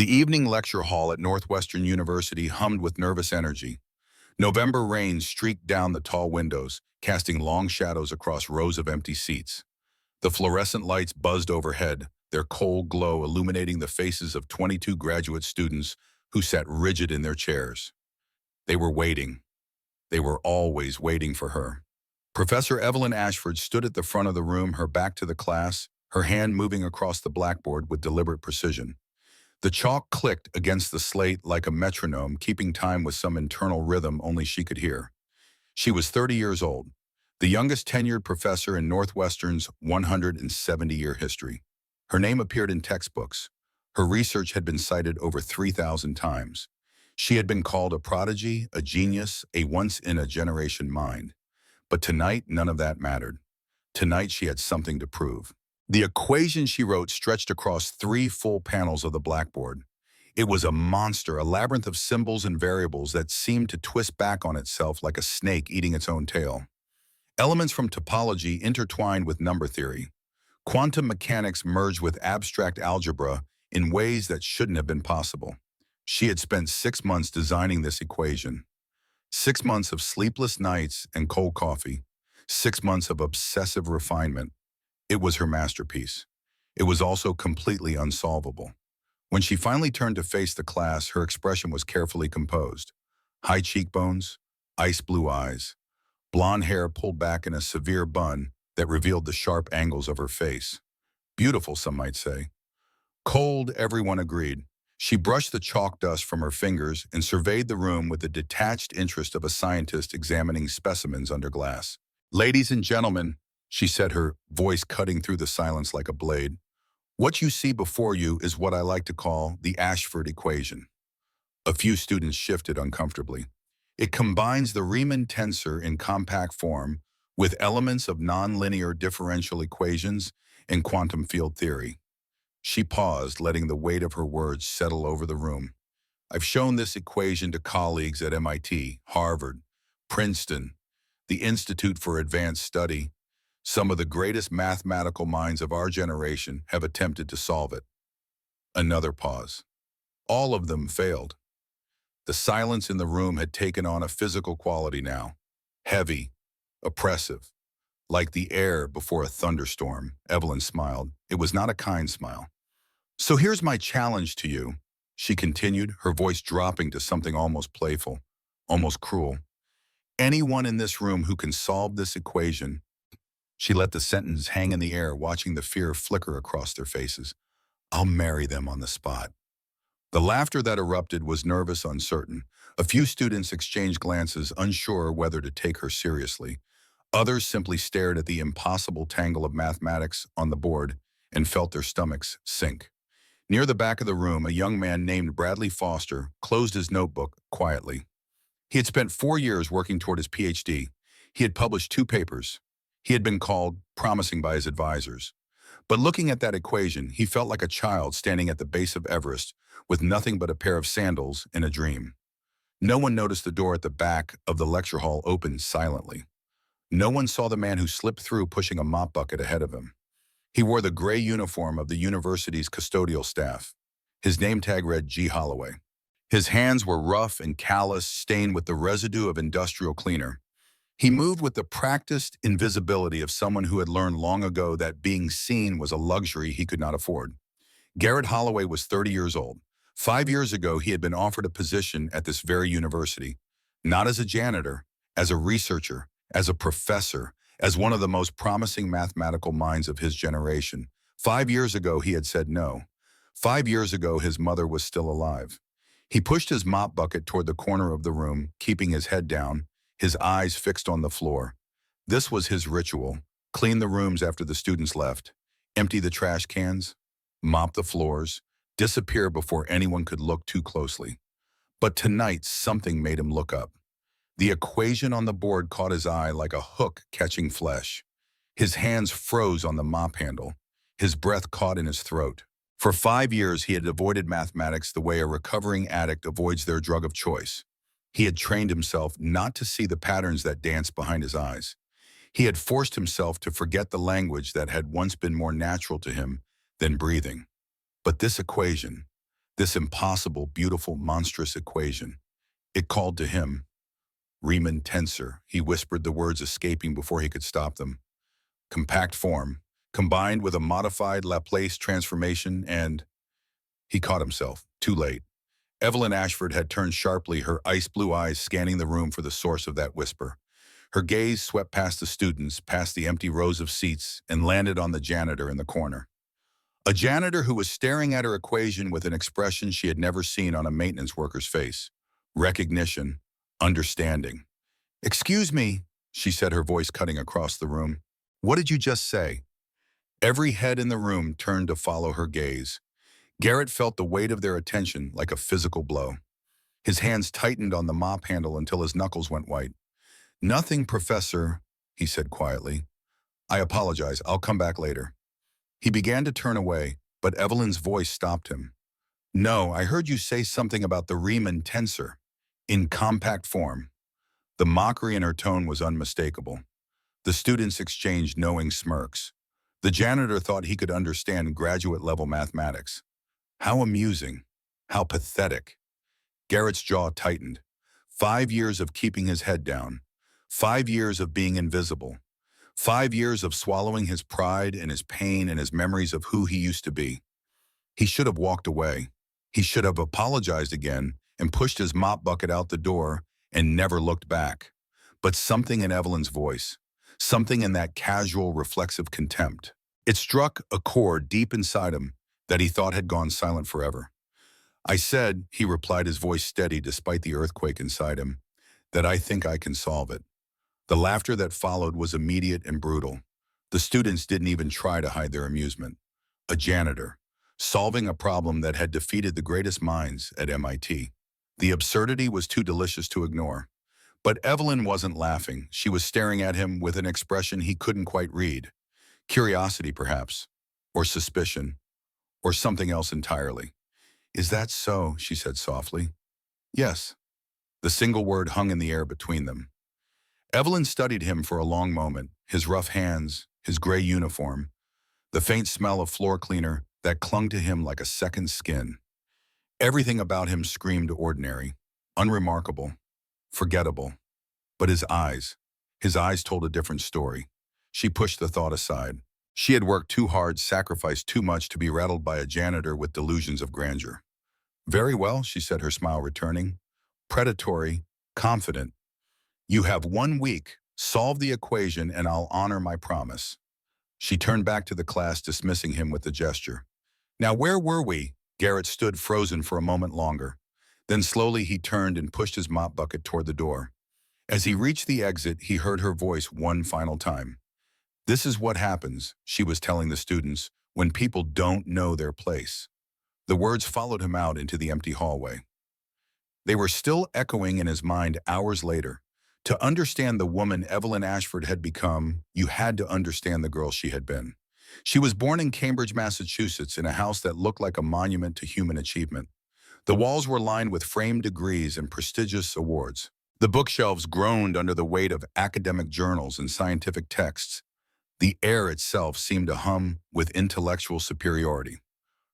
The evening lecture hall at Northwestern University hummed with nervous energy. November rain streaked down the tall windows, casting long shadows across rows of empty seats. The fluorescent lights buzzed overhead, their cold glow illuminating the faces of 22 graduate students who sat rigid in their chairs. They were waiting. They were always waiting for her. Professor Evelyn Ashford stood at the front of the room, her back to the class, her hand moving across the blackboard with deliberate precision. The chalk clicked against the slate like a metronome, keeping time with some internal rhythm only she could hear. She was 30 years old, the youngest tenured professor in Northwestern's 170-year history. Her name appeared in textbooks. Her research had been cited over 3,000 times. She had been called a prodigy, a genius, a once-in-a-generation mind. But tonight, none of that mattered. Tonight, she had something to prove. The equation she wrote stretched across 3 full panels of the blackboard. It was a monster, a labyrinth of symbols and variables that seemed to twist back on itself like a snake eating its own tail. Elements from topology intertwined with number theory. Quantum mechanics merged with abstract algebra in ways that shouldn't have been possible. She had spent 6 months designing this equation. 6 months of sleepless nights and cold coffee. 6 months of obsessive refinement. It was her masterpiece. It was also completely unsolvable. When she finally turned to face the class, her expression was carefully composed. High cheekbones, ice blue eyes, blonde hair pulled back in a severe bun that revealed the sharp angles of her face. Beautiful, some might say. Cold, everyone agreed. She brushed the chalk dust from her fingers and surveyed the room with the detached interest of a scientist examining specimens under glass. "Ladies and gentlemen," she said, her voice cutting through the silence like a blade, "what you see before you is what I like to call the Ashford equation." A few students shifted uncomfortably. It combines the Riemann tensor in compact form with elements of nonlinear differential equations and quantum field theory. She paused, letting the weight of her words settle over the room. "I've shown this equation to colleagues at MIT, Harvard, Princeton, the Institute for Advanced Study. Some of the greatest mathematical minds of our generation have attempted to solve it." Another pause. All of them failed. The silence in the room had taken on a physical quality now. Heavy, oppressive, like the air before a thunderstorm. Evelyn smiled. It was not a kind smile. "So here's my challenge to you," she continued, her voice dropping to something almost playful, almost cruel. "Anyone in this room who can solve this equation—" She let the sentence hang in the air, watching the fear flicker across their faces. "I'll marry them on the spot." The laughter that erupted was nervous, uncertain. A few students exchanged glances, unsure whether to take her seriously. Others simply stared at the impossible tangle of mathematics on the board and felt their stomachs sink. Near the back of the room, a young man named Bradley Foster closed his notebook quietly. He had spent 4 years working toward his PhD. He had published 2 papers. He had been called promising by his advisors. But looking at that equation, he felt like a child standing at the base of Everest with nothing but a pair of sandals and a dream. No one noticed the door at the back of the lecture hall open silently. No one saw the man who slipped through pushing a mop bucket ahead of him. He wore the gray uniform of the university's custodial staff. His name tag read G. Holloway. His hands were rough and callous, stained with the residue of industrial cleaner. He moved with the practiced invisibility of someone who had learned long ago that being seen was a luxury he could not afford. Garrett Holloway was 30 years old. 5 years ago, he had been offered a position at this very university, not as a janitor, as a researcher, as a professor, as one of the most promising mathematical minds of his generation. 5 years ago, he had said no. 5 years ago, his mother was still alive. He pushed his mop bucket toward the corner of the room, keeping his head down, his eyes fixed on the floor. This was his ritual: clean the rooms after the students left, empty the trash cans, mop the floors, disappear before anyone could look too closely. But tonight, something made him look up. The equation on the board caught his eye like a hook catching flesh. His hands froze on the mop handle. His breath caught in his throat. For 5 years, he had avoided mathematics the way a recovering addict avoids their drug of choice. He had trained himself not to see the patterns that danced behind his eyes. He had forced himself to forget the language that had once been more natural to him than breathing. But this equation, This impossible, beautiful, monstrous equation. It called to him. Riemann tensor, he whispered, the words escaping before he could stop them. Compact form, combined with a modified Laplace transformation, and he caught himself, too late. Evelyn Ashford had turned sharply, her ice-blue eyes scanning the room for the source of that whisper. Her gaze swept past the students, past the empty rows of seats, and landed on the janitor in the corner. A janitor who was staring at her equation with an expression she had never seen on a maintenance worker's face. Recognition, understanding. "Excuse me," she said, her voice cutting across the room. "What did you just say?" Every head in the room turned to follow her gaze. Garrett felt the weight of their attention like a physical blow. His hands tightened on the mop handle until his knuckles went white. "Nothing, Professor," he said quietly. "I apologize. I'll come back later." He began to turn away, but Evelyn's voice stopped him. "No, I heard you say something about the Riemann tensor. In compact form." The mockery in her tone was unmistakable. The students exchanged knowing smirks. The janitor thought he could understand graduate-level mathematics. How amusing. How pathetic. Garrett's jaw tightened. 5 years of keeping his head down. 5 years of being invisible. 5 years of swallowing his pride and his pain and his memories of who he used to be. He should have walked away. He should have apologized again and pushed his mop bucket out the door and never looked back. But something in Evelyn's voice, something in that casual, reflexive contempt, it struck a chord deep inside him that he thought had gone silent forever. "I said," he replied, his voice steady despite the earthquake inside him, "that I think I can solve it." The laughter that followed was immediate and brutal. The students didn't even try to hide their amusement. A janitor, solving a problem that had defeated the greatest minds at MIT. The absurdity was too delicious to ignore. But Evelyn wasn't laughing. She was staring at him with an expression he couldn't quite read. Curiosity, perhaps, or suspicion, or something else entirely. "Is that so?" she said softly. "Yes." The single word hung in the air between them. Evelyn studied him for a long moment, his rough hands, his gray uniform, the faint smell of floor cleaner that clung to him like a second skin. Everything about him screamed ordinary, unremarkable, forgettable. But his eyes told a different story. She pushed the thought aside. She had worked too hard, sacrificed too much to be rattled by a janitor with delusions of grandeur. "Very well," she said, her smile returning. Predatory, confident. "You have 1 week. Solve the equation and I'll honor my promise." She turned back to the class, dismissing him with a gesture. "Now where were we?" Garrett stood frozen for a moment longer. Then slowly he turned and pushed his mop bucket toward the door. As he reached the exit, he heard her voice one final time. "This is what happens," she was telling the students, "when people don't know their place." The words followed him out into the empty hallway. They were still echoing in his mind hours later. To understand the woman Evelyn Ashford had become, you had to understand the girl she had been. She was born in Cambridge, Massachusetts, in a house that looked like a monument to human achievement. The walls were lined with framed degrees and prestigious awards. The bookshelves groaned under the weight of academic journals and scientific texts. The air itself seemed to hum with intellectual superiority.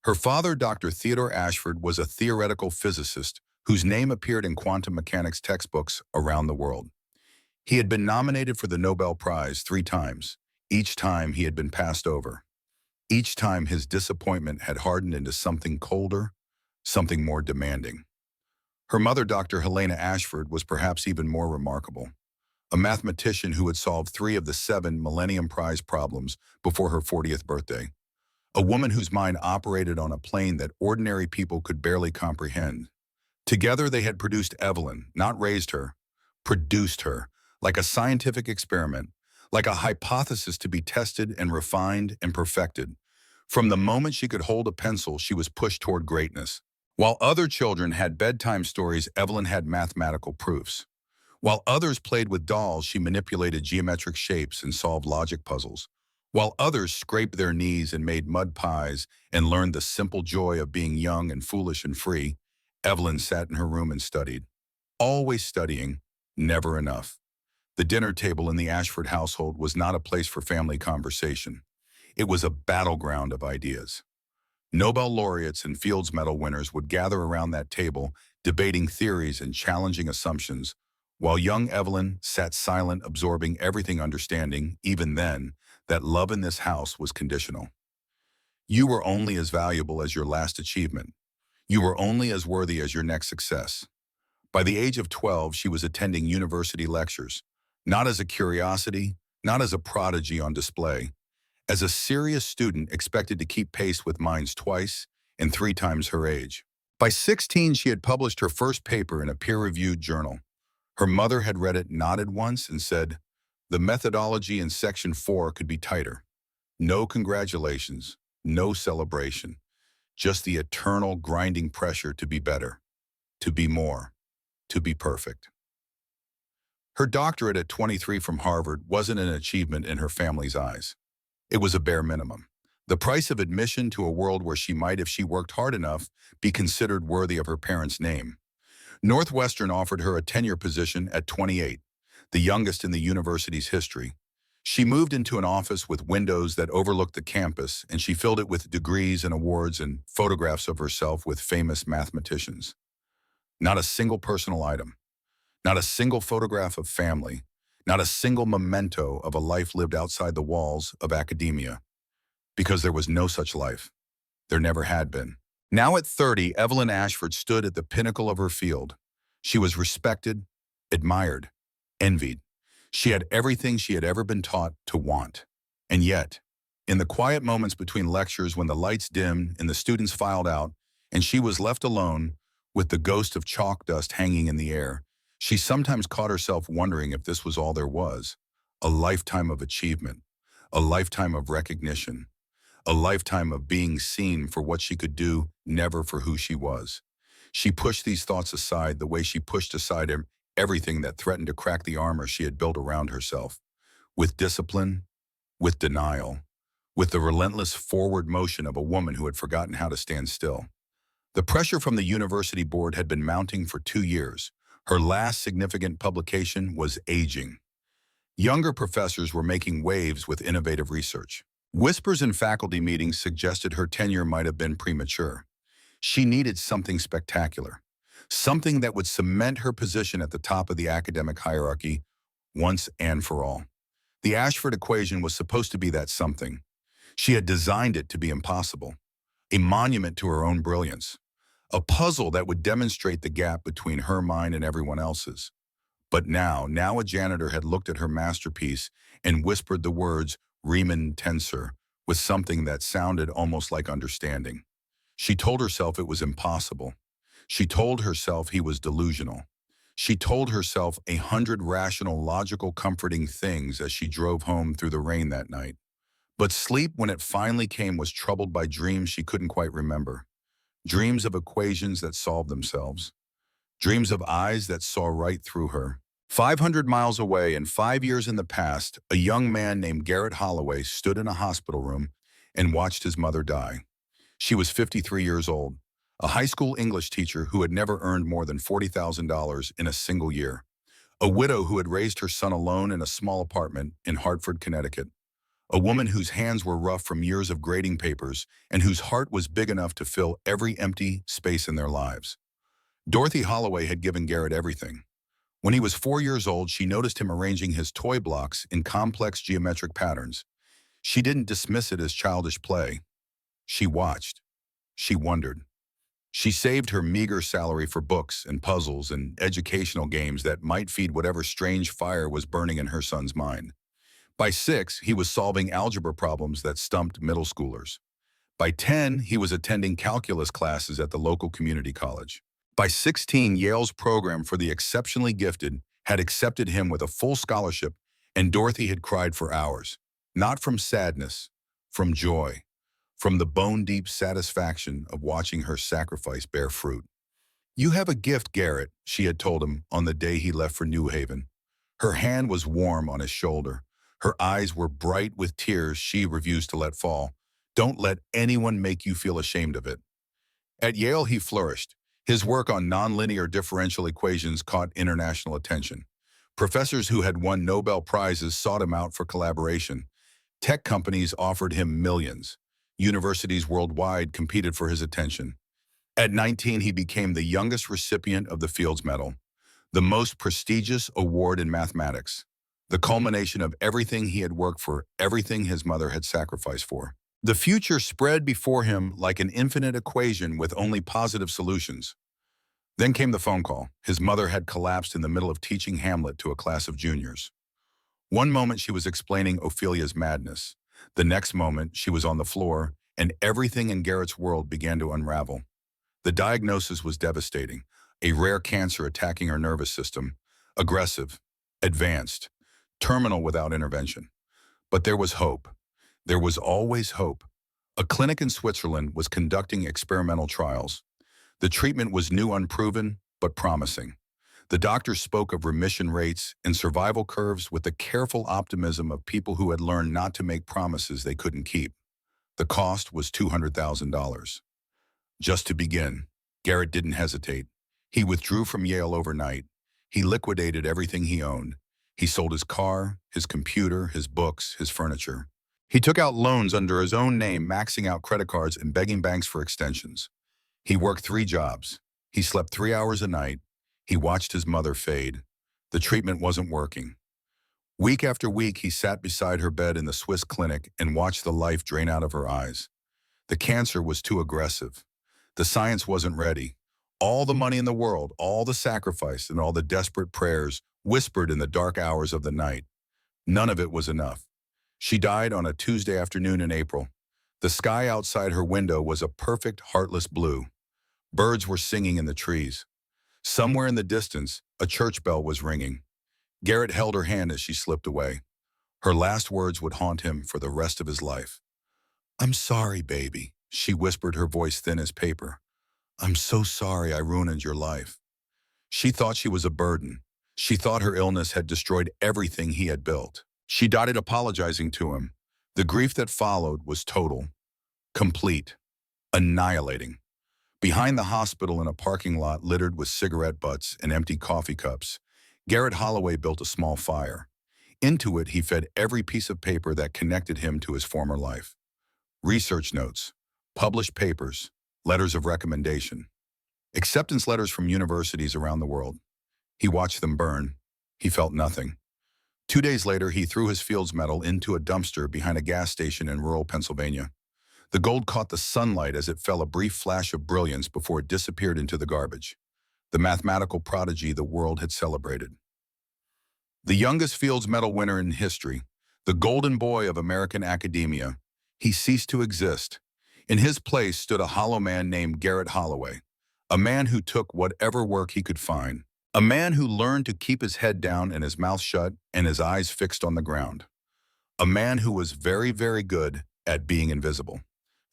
Her father, Dr. Theodore Ashford, was a theoretical physicist whose name appeared in quantum mechanics textbooks around the world. He had been nominated for the Nobel Prize 3 times. Each time he had been passed over. Each time his disappointment had hardened into something colder, something more demanding. Her mother, Dr. Helena Ashford, was perhaps even more remarkable. A mathematician who had solved 3 of the 7 Millennium Prize problems before her 40th birthday. A woman whose mind operated on a plane that ordinary people could barely comprehend. Together they had produced Evelyn, not raised her, produced her, like a scientific experiment, like a hypothesis to be tested and refined and perfected. From the moment she could hold a pencil, she was pushed toward greatness. While other children had bedtime stories, Evelyn had mathematical proofs. While others played with dolls, she manipulated geometric shapes and solved logic puzzles. While others scraped their knees and made mud pies and learned the simple joy of being young and foolish and free, Evelyn sat in her room and studied. Always studying, never enough. The dinner table in the Ashford household was not a place for family conversation. It was a battleground of ideas. Nobel laureates and Fields Medal winners would gather around that table, debating theories and challenging assumptions, while young Evelyn sat silent, absorbing everything, understanding, even then, that love in this house was conditional. You were only as valuable as your last achievement. You were only as worthy as your next success. By the age of 12, she was attending university lectures, not as a curiosity, not as a prodigy on display, as a serious student expected to keep pace with minds twice and three times her age. By 16, she had published her first paper in a peer-reviewed journal. Her mother had read it, nodded once, and said, "The methodology in section 4 could be tighter. No congratulations, no celebration, just the eternal grinding pressure to be better, to be more, to be perfect." Her doctorate at 23 from Harvard wasn't an achievement in her family's eyes. It was a bare minimum. The price of admission to a world where she might, if she worked hard enough, be considered worthy of her parents' name. Northwestern offered her a tenure position at 28, the youngest in the university's history. She moved into an office with windows that overlooked the campus, and she filled it with degrees and awards and photographs of herself with famous mathematicians. Not a single personal item, not a single photograph of family, not a single memento of a life lived outside the walls of academia, because there was no such life. There never had been. Now at 30, Evelyn Ashford stood at the pinnacle of her field. She was respected, admired, envied. She had everything she had ever been taught to want. And yet, in the quiet moments between lectures when the lights dimmed and the students filed out, and she was left alone with the ghost of chalk dust hanging in the air, she sometimes caught herself wondering if this was all there was. A lifetime of achievement, a lifetime of recognition, a lifetime of being seen for what she could do, never for who she was. She pushed these thoughts aside the way she pushed aside everything that threatened to crack the armor she had built around herself. With discipline, with denial, with the relentless forward motion of a woman who had forgotten how to stand still. The pressure from the university board had been mounting for 2 years. Her last significant publication was Aging. Younger professors were making waves with innovative research. Whispers in faculty meetings suggested her tenure might have been premature. She needed something spectacular, something that would cement her position at the top of the academic hierarchy once and for all. The Ashford equation was supposed to be that something. She had designed it to be impossible, a monument to her own brilliance, a puzzle that would demonstrate the gap between her mind and everyone else's. But now a janitor had looked at her masterpiece and whispered the words Riemann tensor with something that sounded almost like understanding. She told herself it was impossible. She told herself he was delusional. She told herself 100 rational, logical, comforting things as she drove home through the rain that night. But sleep, when it finally came, was troubled by dreams she couldn't quite remember. Dreams of equations that solved themselves. Dreams of eyes that saw right through her. 500 miles away and 5 years in the past, a young man named Garrett Holloway stood in a hospital room and watched his mother die. She was 53 years old, a high school English teacher who had never earned more than $40,000 in a single year. A widow who had raised her son alone in a small apartment in Hartford, Connecticut. A woman whose hands were rough from years of grading papers and whose heart was big enough to fill every empty space in their lives. Dorothy Holloway had given Garrett everything. When he was 4 years old, she noticed him arranging his toy blocks in complex geometric patterns. She didn't dismiss it as childish play. She watched. She wondered. She saved her meager salary for books and puzzles and educational games that might feed whatever strange fire was burning in her son's mind. By 6, he was solving algebra problems that stumped middle schoolers. By 10, he was attending calculus classes at the local community college. By 16, Yale's program for the exceptionally gifted had accepted him with a full scholarship, and Dorothy had cried for hours. Not from sadness, from joy, from the bone-deep satisfaction of watching her sacrifice bear fruit. "You have a gift, Garrett," she had told him on the day he left for New Haven. Her hand was warm on his shoulder. Her eyes were bright with tears she refused to let fall. "Don't let anyone make you feel ashamed of it." At Yale, he flourished. His work on nonlinear differential equations caught international attention. Professors who had won Nobel Prizes sought him out for collaboration. Tech companies offered him millions. Universities worldwide competed for his attention. At 19, he became the youngest recipient of the Fields Medal, the most prestigious award in mathematics, the culmination of everything he had worked for, everything his mother had sacrificed for. The future spread before him like an infinite equation with only positive solutions. Then came the phone call. His mother had collapsed in the middle of teaching Hamlet to a class of juniors. One moment she was explaining Ophelia's madness. The next moment she was on the floor, and everything in Garrett's world began to unravel. The diagnosis was devastating. A rare cancer attacking her nervous system. Aggressive, advanced, terminal without intervention. But there was hope. There was always hope. A clinic in Switzerland was conducting experimental trials. The treatment was new, unproven, but promising. The doctors spoke of remission rates and survival curves with the careful optimism of people who had learned not to make promises they couldn't keep. The cost was $200,000. Just to begin, Garrett didn't hesitate. He withdrew from Yale overnight. He liquidated everything he owned. He sold his car, his computer, his books, his furniture. He took out loans under his own name, maxing out credit cards and begging banks for extensions. He worked 3 jobs. He slept 3 hours a night. He watched his mother fade. The treatment wasn't working. Week after week, he sat beside her bed in the Swiss clinic and watched the life drain out of her eyes. The cancer was too aggressive. The science wasn't ready. All the money in the world, all the sacrifice, and all the desperate prayers whispered in the dark hours of the night. None of it was enough. She died on a Tuesday afternoon in April. The sky outside her window was a perfect, heartless blue. Birds were singing in the trees. Somewhere in the distance, a church bell was ringing. Garrett held her hand as she slipped away. Her last words would haunt him for the rest of his life. "I'm sorry, baby," she whispered, her voice thin as paper. "I'm so sorry I ruined your life." She thought she was a burden. She thought her illness had destroyed everything he had built. She died apologizing to him. The grief that followed was total, complete, annihilating. Behind the hospital in a parking lot littered with cigarette butts and empty coffee cups, Garrett Holloway built a small fire. Into it, he fed every piece of paper that connected him to his former life. Research notes, published papers, letters of recommendation, acceptance letters from universities around the world. He watched them burn. He felt nothing. 2 days later, he threw his Fields Medal into a dumpster behind a gas station in rural Pennsylvania. The gold caught the sunlight as it fell, a brief flash of brilliance before it disappeared into the garbage. The mathematical prodigy the world had celebrated. The youngest Fields Medal winner in history, the golden boy of American academia, he ceased to exist. In his place stood a hollow man named Garrett Holloway, a man who took whatever work he could find, a man who learned to keep his head down and his mouth shut and his eyes fixed on the ground, a man who was very, very good at being invisible.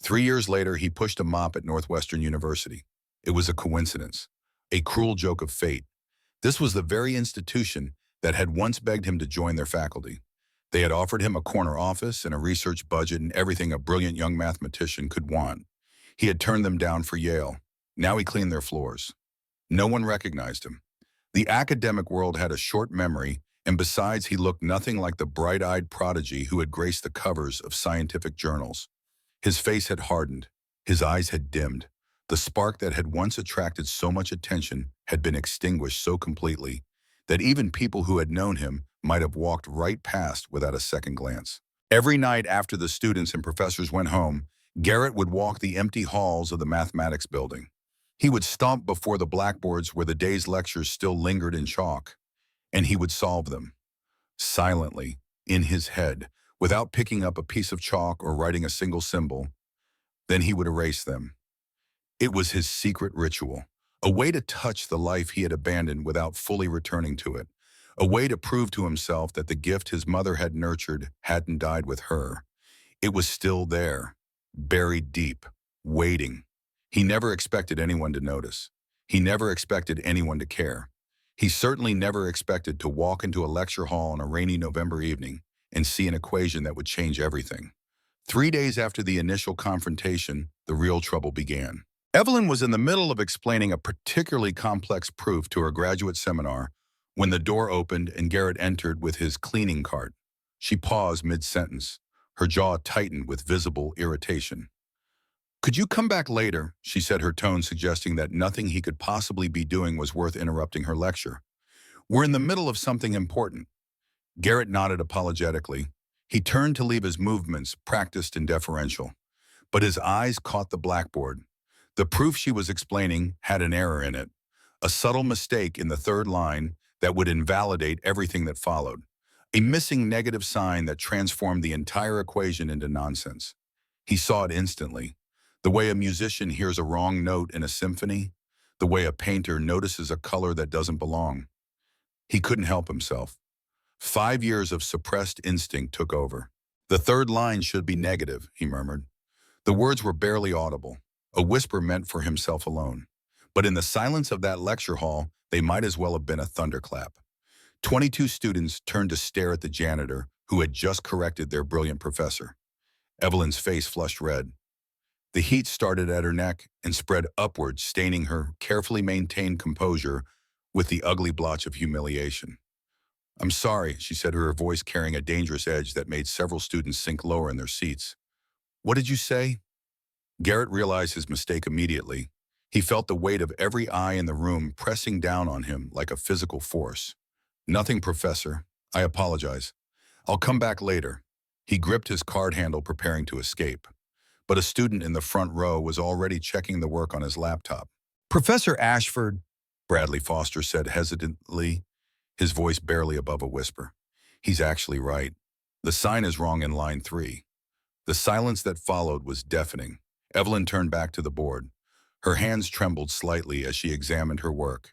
3 years later, he pushed a mop at Northwestern University. It was a coincidence, a cruel joke of fate. This was the very institution that had once begged him to join their faculty. They had offered him a corner office and a research budget and everything a brilliant young mathematician could want. He had turned them down for Yale. Now he cleaned their floors. No one recognized him. The academic world had a short memory, and besides, he looked nothing like the bright-eyed prodigy who had graced the covers of scientific journals. His face had hardened. His eyes had dimmed. The spark that had once attracted so much attention had been extinguished so completely that even people who had known him might have walked right past without a second glance. Every night after the students and professors went home, Garrett would walk the empty halls of the mathematics building. He would stomp before the blackboards where the day's lectures still lingered in chalk, and he would solve them, silently, in his head, without picking up a piece of chalk or writing a single symbol. Then he would erase them. It was his secret ritual, a way to touch the life he had abandoned without fully returning to it, a way to prove to himself that the gift his mother had nurtured hadn't died with her. It was still there, buried deep, waiting. He never expected anyone to notice. He never expected anyone to care. He certainly never expected to walk into a lecture hall on a rainy November evening and see an equation that would change everything. 3 days after the initial confrontation, the real trouble began. Evelyn was in the middle of explaining a particularly complex proof to her graduate seminar when the door opened and Garrett entered with his cleaning cart. She paused mid-sentence, her jaw tightened with visible irritation. Could you come back later? She said, her tone suggesting that nothing he could possibly be doing was worth interrupting her lecture. We're in the middle of something important. Garrett nodded apologetically. He turned to leave, his movements practiced and deferential. But his eyes caught the blackboard. The proof she was explaining had an error in it, a subtle mistake in the third line that would invalidate everything that followed, a missing negative sign that transformed the entire equation into nonsense. He saw it instantly, the way a musician hears a wrong note in a symphony, the way a painter notices a color that doesn't belong. He couldn't help himself. 5 years of suppressed instinct took over. The third line should be negative, he murmured. The words were barely audible, a whisper meant for himself alone. But in the silence of that lecture hall, they might as well have been a thunderclap. 22 students turned to stare at the janitor, who had just corrected their brilliant professor. Evelyn's face flushed red. The heat started at her neck and spread upwards, staining her carefully maintained composure with the ugly blotch of humiliation. "I'm sorry," she said, her voice carrying a dangerous edge that made several students sink lower in their seats. "What did you say?" Garrett realized his mistake immediately. He felt the weight of every eye in the room pressing down on him like a physical force. "Nothing, Professor. I apologize. I'll come back later." He gripped his card handle, preparing to escape. But a student in the front row was already checking the work on his laptop. "Professor Ashford," Bradley Foster said hesitantly, his voice barely above a whisper. "He's actually right. The sign is wrong in line 3. The silence that followed was deafening. Evelyn turned back to the board. Her hands trembled slightly as she examined her work.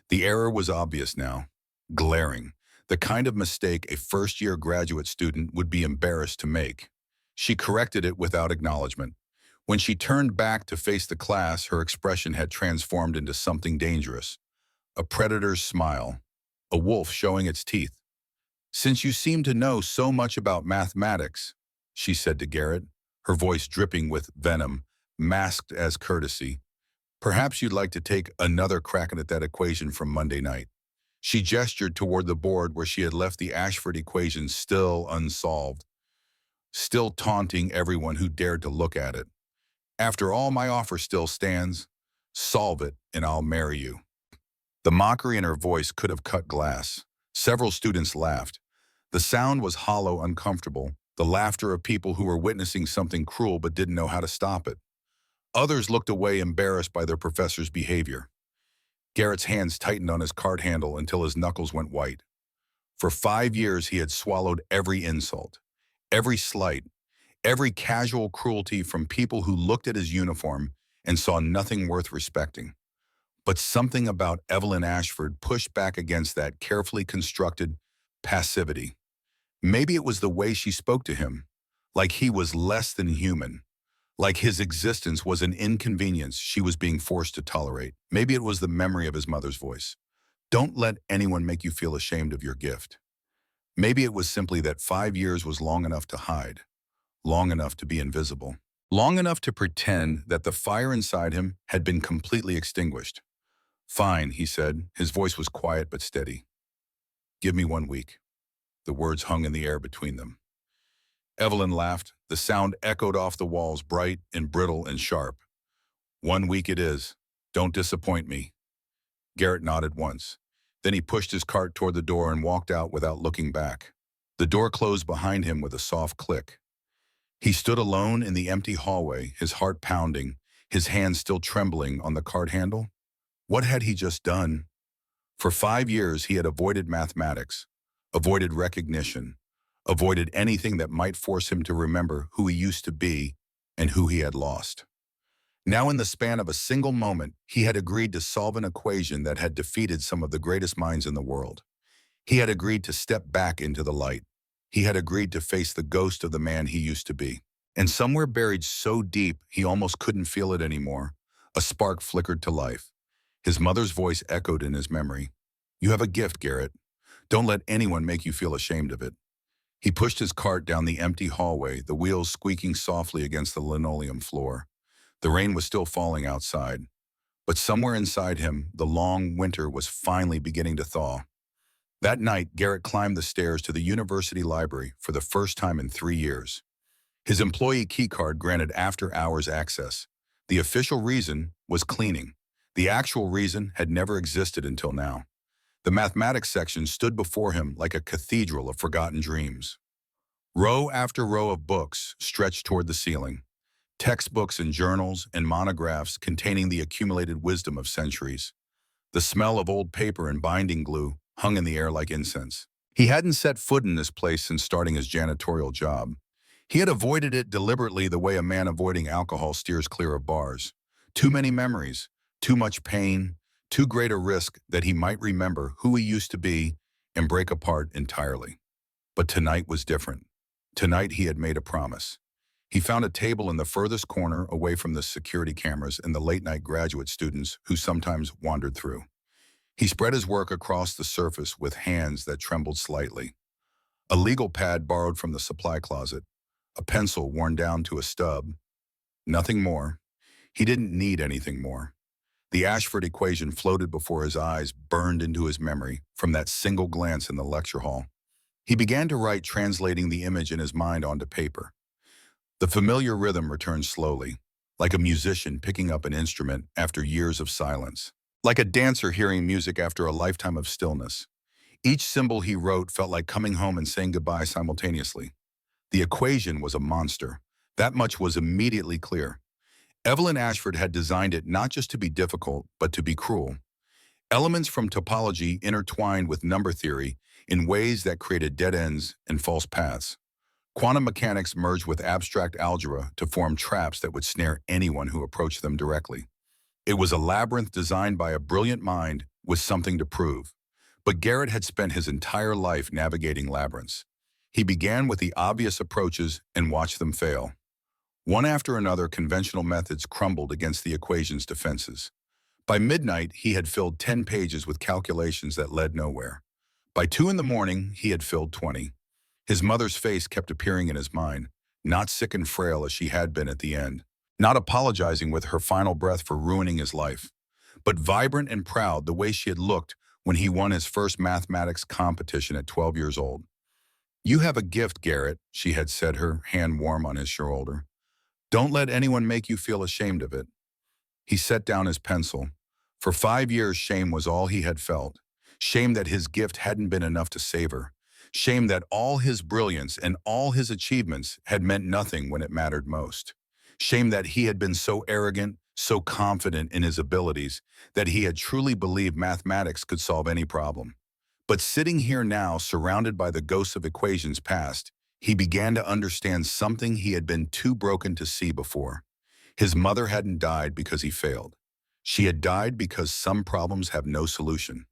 The error was obvious now, glaring, the kind of mistake a first-year graduate student would be embarrassed to make. She corrected it without acknowledgement. When she turned back to face the class, her expression had transformed into something dangerous. A predator's smile, a wolf showing its teeth. "Since you seem to know so much about mathematics," she said to Garrett, her voice dripping with venom, masked as courtesy, "perhaps you'd like to take another crack at that equation from Monday night." She gestured toward the board where she had left the Ashford equation still unsolved, still taunting everyone who dared to look at it. "After all, my offer still stands. Solve it, and I'll marry you." The mockery in her voice could have cut glass. Several students laughed. The sound was hollow, uncomfortable, the laughter of people who were witnessing something cruel but didn't know how to stop it. Others looked away, embarrassed by their professor's behavior. Garrett's hands tightened on his card handle until his knuckles went white. For 5 years he had swallowed every insult, every slight, every casual cruelty from people who looked at his uniform and saw nothing worth respecting. But something about Evelyn Ashford pushed back against that carefully constructed passivity. Maybe it was the way she spoke to him, like he was less than human, like his existence was an inconvenience she was being forced to tolerate. Maybe it was the memory of his mother's voice. "Don't let anyone make you feel ashamed of your gift." Maybe it was simply that 5 years was long enough to hide, long enough to be invisible, long enough to pretend that the fire inside him had been completely extinguished. "Fine," he said. His voice was quiet but steady. "Give me 1 week." The words hung in the air between them. Evelyn laughed. The sound echoed off the walls, bright and brittle and sharp. "1 week it is. Don't disappoint me." Garrett nodded once. Then he pushed his cart toward the door and walked out without looking back. The door closed behind him with a soft click. He stood alone in the empty hallway, his heart pounding, his hands still trembling on the cart handle. What had he just done? For 5 years he had avoided mathematics, avoided recognition, avoided anything that might force him to remember who he used to be and who he had lost. Now, in the span of a single moment, he had agreed to solve an equation that had defeated some of the greatest minds in the world. He had agreed to step back into the light. He had agreed to face the ghost of the man he used to be. And somewhere buried so deep he almost couldn't feel it anymore, a spark flickered to life. His mother's voice echoed in his memory. "You have a gift, Garrett. Don't let anyone make you feel ashamed of it." He pushed his cart down the empty hallway, the wheels squeaking softly against the linoleum floor. The rain was still falling outside, but somewhere inside him, the long winter was finally beginning to thaw. That night, Garrett climbed the stairs to the university library for the first time in 3 years. His employee keycard granted after-hours access, The official reason was cleaning. The actual reason had never existed until now. The mathematics section stood before him like a cathedral of forgotten dreams. Row after row of books stretched toward the ceiling. Textbooks and journals and monographs containing the accumulated wisdom of centuries. The smell of old paper and binding glue hung in the air like incense. He hadn't set foot in this place since starting his janitorial job. He had avoided it deliberately the way a man avoiding alcohol steers clear of bars. Too many memories, too much pain, too great a risk that he might remember who he used to be and break apart entirely. But tonight was different. Tonight he had made a promise. He found a table in the furthest corner away from the security cameras and the late-night graduate students who sometimes wandered through. He spread his work across the surface with hands that trembled slightly. A legal pad borrowed from the supply closet, a pencil worn down to a stub. Nothing more. He didn't need anything more. The Ashford equation floated before his eyes, burned into his memory from that single glance in the lecture hall. He began to write, translating the image in his mind onto paper. The familiar rhythm returned slowly, like a musician picking up an instrument after years of silence, like a dancer hearing music after a lifetime of stillness. Each symbol he wrote felt like coming home and saying goodbye simultaneously. The equation was a monster. That much was immediately clear. Evelyn Ashford had designed it not just to be difficult, but to be cruel. Elements from topology intertwined with number theory in ways that created dead ends and false paths. Quantum mechanics merged with abstract algebra to form traps that would snare anyone who approached them directly. It was a labyrinth designed by a brilliant mind with something to prove. But Garrett had spent his entire life navigating labyrinths. He began with the obvious approaches and watched them fail. One after another, conventional methods crumbled against the equation's defenses. By midnight, he had filled 10 pages with calculations that led nowhere. By 2 in the morning, he had filled 20. His mother's face kept appearing in his mind, not sick and frail as she had been at the end, not apologizing with her final breath for ruining his life, but vibrant and proud the way she had looked when he won his first mathematics competition at 12 years old. "You have a gift, Garrett," she had said, her hand warm on his shoulder. "Don't let anyone make you feel ashamed of it." He set down his pencil. For 5 years, shame was all he had felt. Shame that his gift hadn't been enough to save her. Shame that all his brilliance and all his achievements had meant nothing when it mattered most. Shame that he had been so arrogant, so confident in his abilities, that he had truly believed mathematics could solve any problem. But sitting here now, surrounded by the ghosts of equations past, he began to understand something he had been too broken to see before. His mother hadn't died because he failed. She had died because some problems have no solution.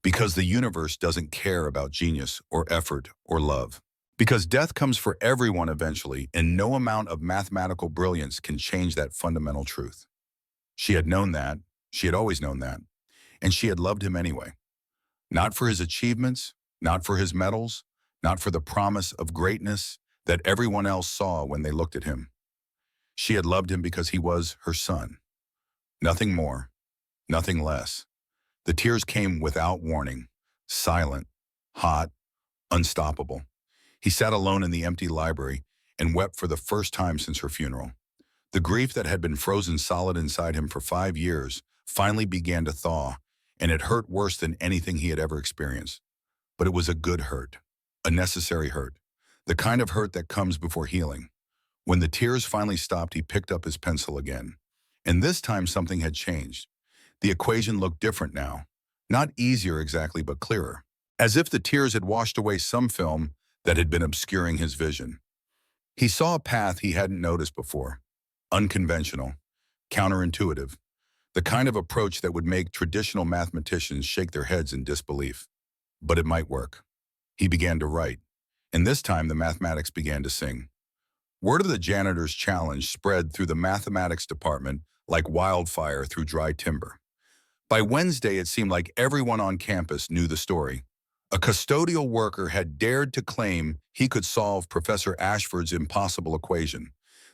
Because the universe doesn't care about genius or effort or love. Because death comes for everyone eventually, and no amount of mathematical brilliance can change that fundamental truth. She had known that. She had always known that. And she had loved him anyway. Not for his achievements, not for his medals, not for the promise of greatness that everyone else saw when they looked at him. She had loved him because he was her son. Nothing more, nothing less. The tears came without warning, silent, hot, unstoppable. He sat alone in the empty library and wept for the first time since her funeral. The grief that had been frozen solid inside him for 5 years finally began to thaw, and it hurt worse than anything he had ever experienced. But it was a good hurt, a necessary hurt, the kind of hurt that comes before healing. When the tears finally stopped, he picked up his pencil again. And this time something had changed. The equation looked different now. Not easier exactly, but clearer. As if the tears had washed away some film that had been obscuring his vision. He saw a path he hadn't noticed before. Unconventional, counterintuitive. The kind of approach that would make traditional mathematicians shake their heads in disbelief. But it might work. He began to write. And this time the mathematics began to sing. Word of the janitor's challenge spread through the mathematics department like wildfire through dry timber. By Wednesday, it seemed like everyone on campus knew the story. A custodial worker had dared to claim he could solve Professor Ashford's impossible equation.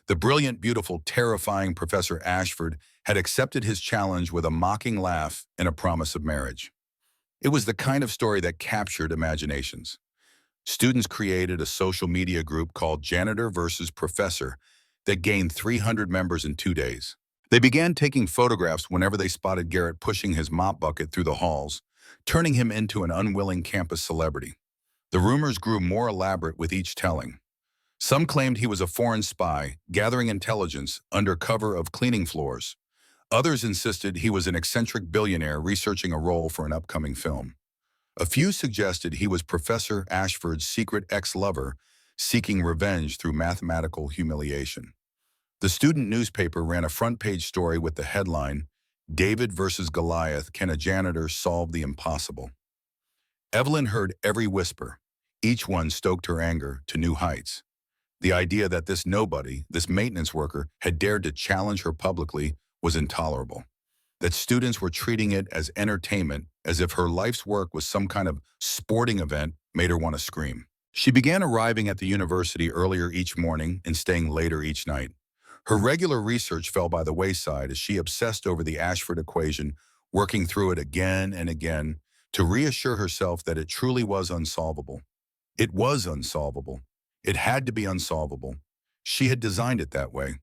The brilliant, beautiful, terrifying Professor Ashford had accepted his challenge with a mocking laugh and a promise of marriage. It was the kind of story that captured imaginations. Students created a social media group called Janitor versus Professor that gained 300 members in 2 days. They began taking photographs whenever they spotted Garrett pushing his mop bucket through the halls, turning him into an unwilling campus celebrity. The rumors grew more elaborate with each telling. Some claimed he was a foreign spy, gathering intelligence under cover of cleaning floors. Others insisted he was an eccentric billionaire researching a role for an upcoming film. A few suggested he was Professor Ashford's secret ex-lover, seeking revenge through mathematical humiliation. The student newspaper ran a front-page story with the headline, "David versus Goliath, Can a Janitor Solve the Impossible?" Evelyn heard every whisper. Each one stoked her anger to new heights. The idea that this nobody, this maintenance worker, had dared to challenge her publicly was intolerable. That students were treating it as entertainment, as if her life's work was some kind of sporting event, made her want to scream. She began arriving at the university earlier each morning and staying later each night. Her regular research fell by the wayside as she obsessed over the Ashford equation, working through it again and again to reassure herself that it truly was unsolvable. It was unsolvable. It had to be unsolvable. She had designed it that way.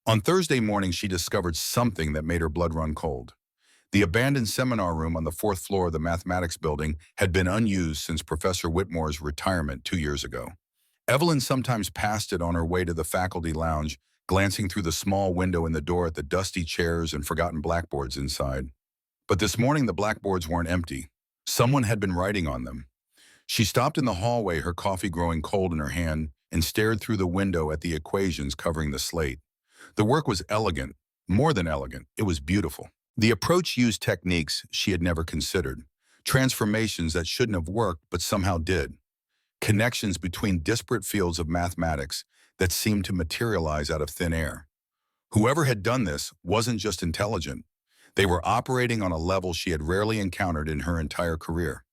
On Thursday morning, she discovered something that made her blood run cold. The abandoned seminar room on the fourth floor of the mathematics building had been unused since Professor Whitmore's retirement 2 years ago. Evelyn sometimes passed it on her way to the faculty lounge, glancing through the small window in the door at the dusty chairs and forgotten blackboards inside. But this morning, the blackboards weren't empty. Someone had been writing on them. She stopped in the hallway, her coffee growing cold in her hand, and stared through the window at the equations covering the slate. The work was elegant, more than elegant, it was beautiful. The approach used techniques she had never considered, transformations that shouldn't have worked but somehow did, connections between disparate fields of mathematics that seemed to materialize out of thin air. Whoever had done this wasn't just intelligent. They were operating on a level she had rarely encountered in her entire career.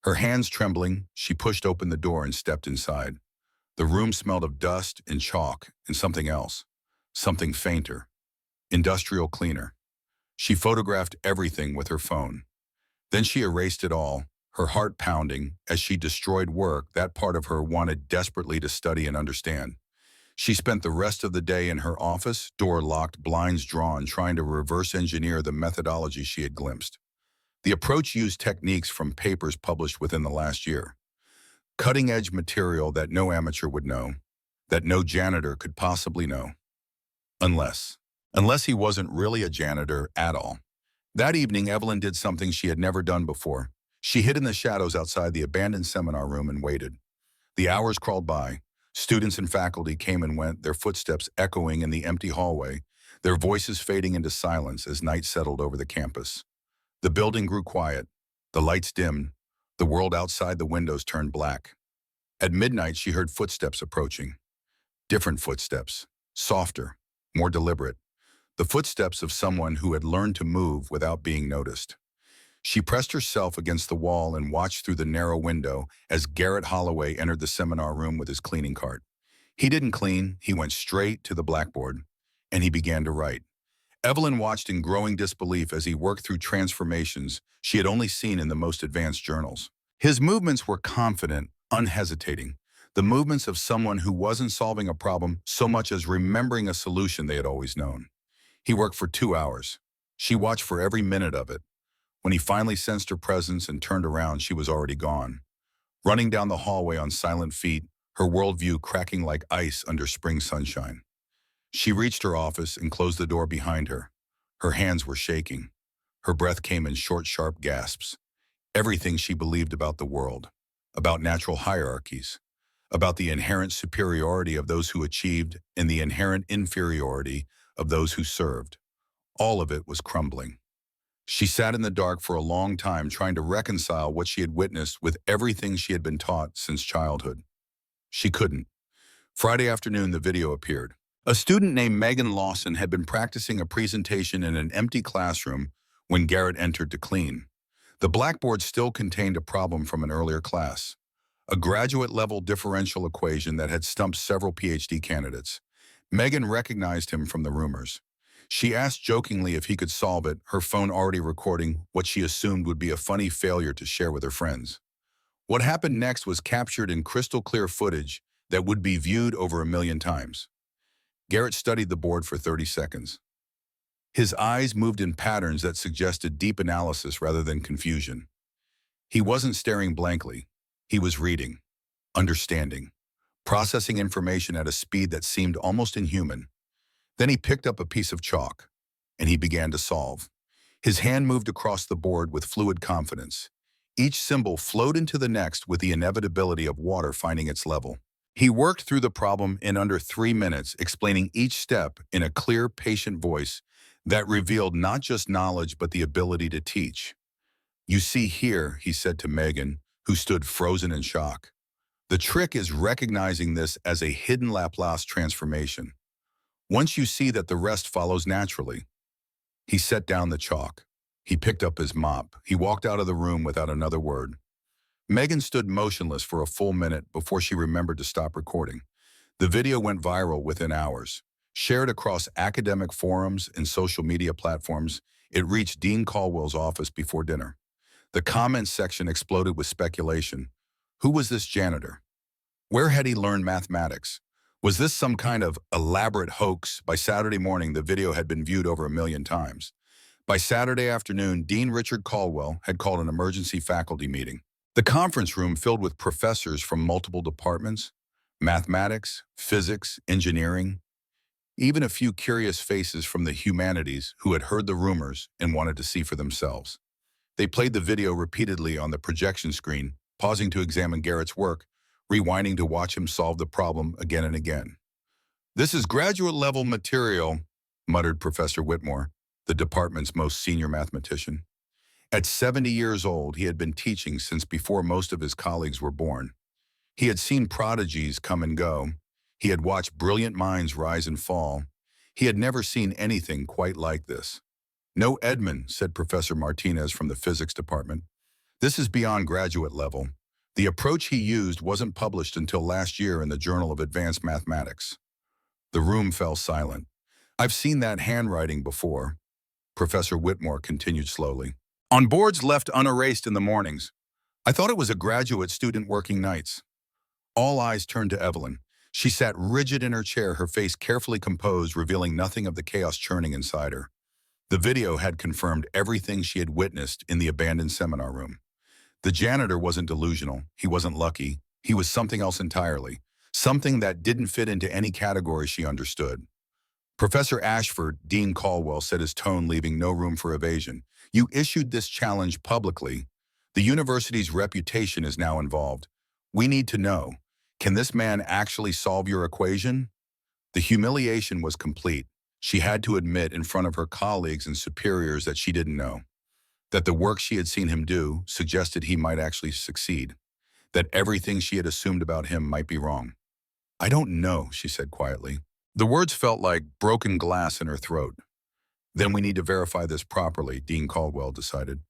Her hands trembling, she pushed open the door and stepped inside. The room smelled of dust and chalk and something else, something fainter, industrial cleaner. She photographed everything with her phone. Then she erased it all, her heart pounding as she destroyed work that part of her wanted desperately to study and understand. She spent the rest of the day in her office, door locked, blinds drawn, trying to reverse engineer the methodology she had glimpsed. The approach used techniques from papers published within the last year. Cutting-edge material that no amateur would know, that no janitor could possibly know. Unless he wasn't really a janitor at all. That evening, Evelyn did something she had never done before. She hid in the shadows outside the abandoned seminar room and waited. The hours crawled by. Students and faculty came and went, their footsteps echoing in the empty hallway, their voices fading into silence as night settled over the campus. The building grew quiet. The lights dimmed. The world outside the windows turned black. At midnight, she heard footsteps approaching. Different footsteps, softer, more deliberate. The footsteps of someone who had learned to move without being noticed. She pressed herself against the wall and watched through the narrow window as Garrett Holloway entered the seminar room with his cleaning cart. He didn't clean, he went straight to the blackboard, and he began to write. Evelyn watched in growing disbelief as he worked through transformations she had only seen in the most advanced journals. His movements were confident, unhesitating, the movements of someone who wasn't solving a problem so much as remembering a solution they had always known. He worked for 2 hours. She watched for every minute of it. When he finally sensed her presence and turned around, she was already gone. Running down the hallway on silent feet, her worldview cracking like ice under spring sunshine. She reached her office and closed the door behind her. Her hands were shaking. Her breath came in short, sharp gasps. Everything she believed about the world, about natural hierarchies, about the inherent superiority of those who achieved and the inherent inferiority of those who served. All of it was crumbling. She sat in the dark for a long time trying to reconcile what she had witnessed with everything she had been taught since childhood. She couldn't. Friday afternoon, the video appeared. A student named Megan Lawson had been practicing a presentation in an empty classroom when Garrett entered to clean. The blackboard still contained a problem from an earlier class, a graduate-level differential equation that had stumped several PhD candidates. Megan recognized him from the rumors. She asked jokingly if he could solve it, her phone already recording what she assumed would be a funny failure to share with her friends. What happened next was captured in crystal-clear footage that would be viewed over 1 million times. Garrett studied the board for 30 seconds. His eyes moved in patterns that suggested deep analysis rather than confusion. He wasn't staring blankly. He was reading, understanding, processing information at a speed that seemed almost inhuman. Then he picked up a piece of chalk, and he began to solve. His hand moved across the board with fluid confidence. Each symbol flowed into the next with the inevitability of water finding its level. He worked through the problem in under 3 minutes, explaining each step in a clear, patient voice that revealed not just knowledge but the ability to teach. "You see here," he said to Megan, who stood frozen in shock. "The trick is recognizing this as a hidden Laplace transformation. Once you see that, the rest follows naturally." He set down the chalk. He picked up his mop. He walked out of the room without another word. Megan stood motionless for a full minute before she remembered to stop recording. The video went viral within hours. Shared across academic forums and social media platforms, it reached Dean Caldwell's office before dinner. The comments section exploded with speculation. Who was this janitor? Where had he learned mathematics? Was this some kind of elaborate hoax? By Saturday morning, the video had been viewed over 1 million times. By Saturday afternoon, Dean Richard Caldwell had called an emergency faculty meeting. The conference room filled with professors from multiple departments, mathematics, physics, engineering, even a few curious faces from the humanities who had heard the rumors and wanted to see for themselves. They played the video repeatedly on the projection screen, pausing to examine Garrett's work, rewinding to watch him solve the problem again and again. "This is graduate-level material," muttered Professor Whitmore, the department's most senior mathematician. At 70 years old, he had been teaching since before most of his colleagues were born. He had seen prodigies come and go. He had watched brilliant minds rise and fall. He had never seen anything quite like this. "No, Edmund," said Professor Martinez from the physics department. "This is beyond graduate level. The approach he used wasn't published until last year in the Journal of Advanced Mathematics." The room fell silent. "I've seen that handwriting before," Professor Whitmore continued slowly. "On boards left unerased in the mornings. I thought it was a graduate student working nights." All eyes turned to Evelyn. She sat rigid in her chair, her face carefully composed, revealing nothing of the chaos churning inside her. The video had confirmed everything she had witnessed in the abandoned seminar room. The janitor wasn't delusional. He wasn't lucky. He was something else entirely. Something that didn't fit into any category she understood. Professor Ashford, Dean Caldwell, said, his tone leaving no room for evasion. "You issued this challenge publicly. The university's reputation is now involved. We need to know, can this man actually solve your equation?" The humiliation was complete. She had to admit in front of her colleagues and superiors that she didn't know, that the work she had seen him do suggested he might actually succeed, that everything she had assumed about him might be wrong. "I don't know," she said quietly. The words felt like broken glass in her throat. "Then we need to verify this properly," Dean Caldwell decided.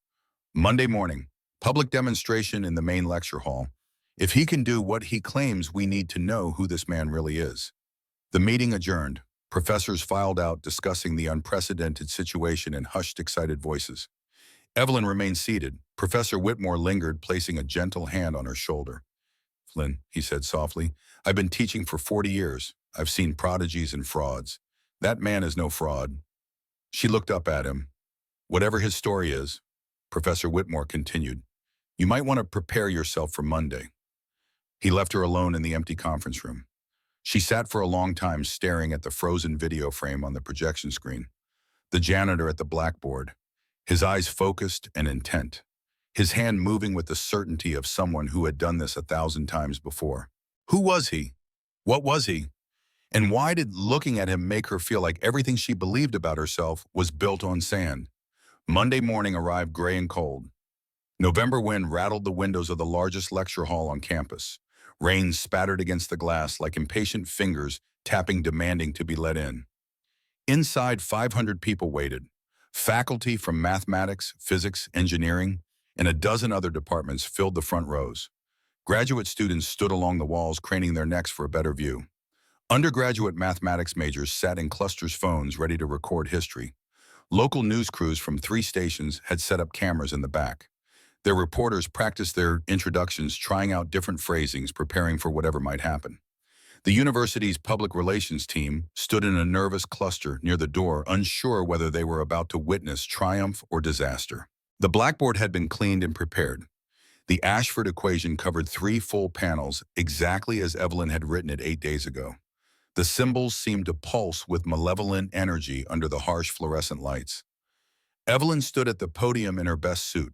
"Monday morning, public demonstration in the main lecture hall. If he can do what he claims, we need to know who this man really is." The meeting adjourned. Professors filed out, discussing the unprecedented situation in hushed, excited voices. Evelyn remained seated. Professor Whitmore lingered, placing a gentle hand on her shoulder. "Flynn," he said softly, "I've been teaching for 40 years. I've seen prodigies and frauds. That man is no fraud." She looked up at him. "Whatever his story is," Professor Whitmore continued, "you might want to prepare yourself for Monday." He left her alone in the empty conference room. She sat for a long time staring at the frozen video frame on the projection screen. The janitor at the blackboard, his eyes focused and intent, his hand moving with the certainty of someone who had done this 1,000 times before. Who was he? What was he? And why did looking at him make her feel like everything she believed about herself was built on sand? Monday morning arrived gray and cold. November wind rattled the windows of the largest lecture hall on campus. Rain spattered against the glass like impatient fingers tapping, demanding to be let in. Inside, 500 people waited. Faculty from mathematics, physics, engineering, and a dozen other departments filled the front rows. Graduate students stood along the walls, craning their necks for a better view. Undergraduate mathematics majors sat in clusters, phones ready to record history. Local news crews from 3 stations had set up cameras in the back. Their reporters practiced their introductions, trying out different phrasings, preparing for whatever might happen. The university's public relations team stood in a nervous cluster near the door, unsure whether they were about to witness triumph or disaster. The blackboard had been cleaned and prepared. The Ashford equation covered 3 full panels, exactly as Evelyn had written it 8 days ago. The symbols seemed to pulse with malevolent energy under the harsh fluorescent lights. Evelyn stood at the podium in her best suit,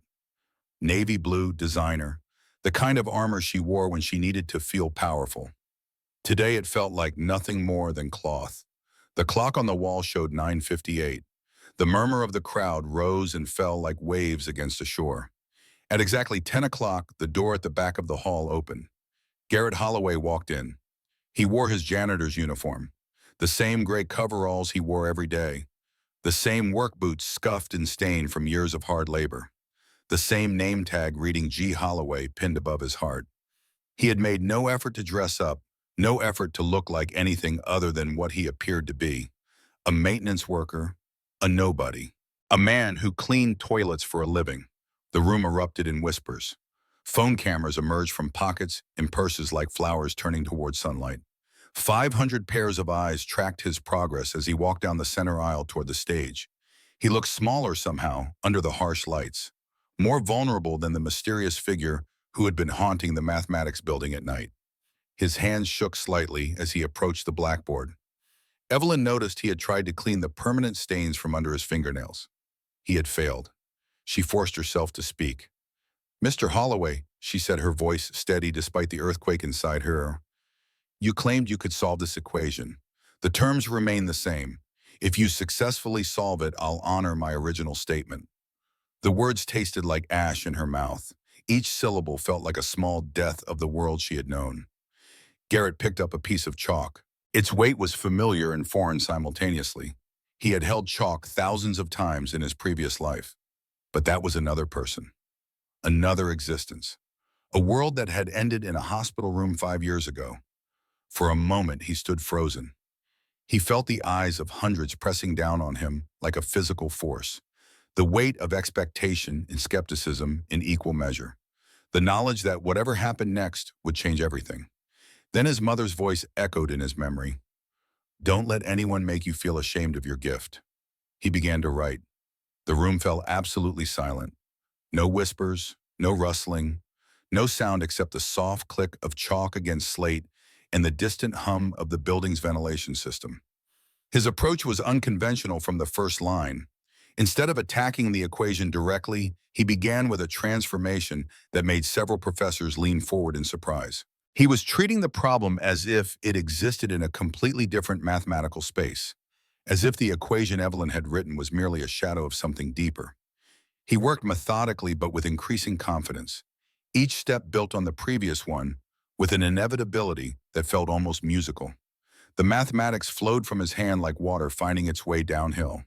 navy blue designer, the kind of armor she wore when she needed to feel powerful. Today it felt like nothing more than cloth. The clock on the wall showed 9:58. The murmur of the crowd rose and fell like waves against a shore. At exactly 10 o'clock, the door at the back of the hall opened. Garrett Holloway walked in. He wore his janitor's uniform, the same gray coveralls he wore every day, the same work boots scuffed and stained from years of hard labor, the same name tag reading G. Holloway pinned above his heart. He had made no effort to dress up, no effort to look like anything other than what he appeared to be, a maintenance worker, a nobody, a man who cleaned toilets for a living. The room erupted in whispers. Phone cameras emerged from pockets and purses like flowers turning toward sunlight. 500 pairs of eyes tracked his progress as he walked down the center aisle toward the stage. He looked smaller somehow under the harsh lights, more vulnerable than the mysterious figure who had been haunting the mathematics building at night. His hands shook slightly as he approached the blackboard. Evelyn noticed he had tried to clean the permanent stains from under his fingernails. He had failed. She forced herself to speak. "Mr. Holloway," she said, her voice steady despite the earthquake inside her, "you claimed you could solve this equation. The terms remain the same. If you successfully solve it, I'll honor my original statement." The words tasted like ash in her mouth. Each syllable felt like a small death of the world she had known. Garrett picked up a piece of chalk. Its weight was familiar and foreign simultaneously. He had held chalk thousands of times in his previous life. But that was another person, another existence, a world that had ended in a hospital room 5 years ago. For a moment, he stood frozen. He felt the eyes of hundreds pressing down on him like a physical force, the weight of expectation and skepticism in equal measure, the knowledge that whatever happened next would change everything. Then his mother's voice echoed in his memory. "Don't let anyone make you feel ashamed of your gift." He began to write. The room fell absolutely silent. No whispers, no rustling, no sound except the soft click of chalk against slate and the distant hum of the building's ventilation system. His approach was unconventional from the first line. Instead of attacking the equation directly, he began with a transformation that made several professors lean forward in surprise. He was treating the problem as if it existed in a completely different mathematical space, as if the equation Evelyn had written was merely a shadow of something deeper. He worked methodically but with increasing confidence, each step built on the previous one with an inevitability that felt almost musical. The mathematics flowed from his hand like water finding its way downhill.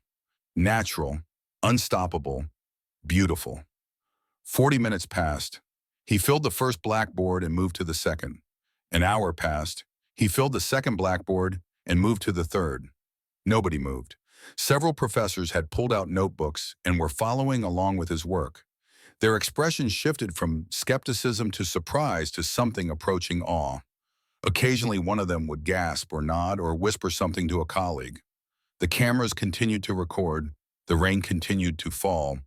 Natural, unstoppable, beautiful. 40 minutes passed. He filled the first blackboard and moved to the second. An hour passed. He filled the second blackboard and moved to the third. Nobody moved. Several professors had pulled out notebooks and were following along with his work. Their expressions shifted from skepticism to surprise to something approaching awe. Occasionally, one of them would gasp or nod or whisper something to a colleague. The cameras continued to record, the rain continued to fall,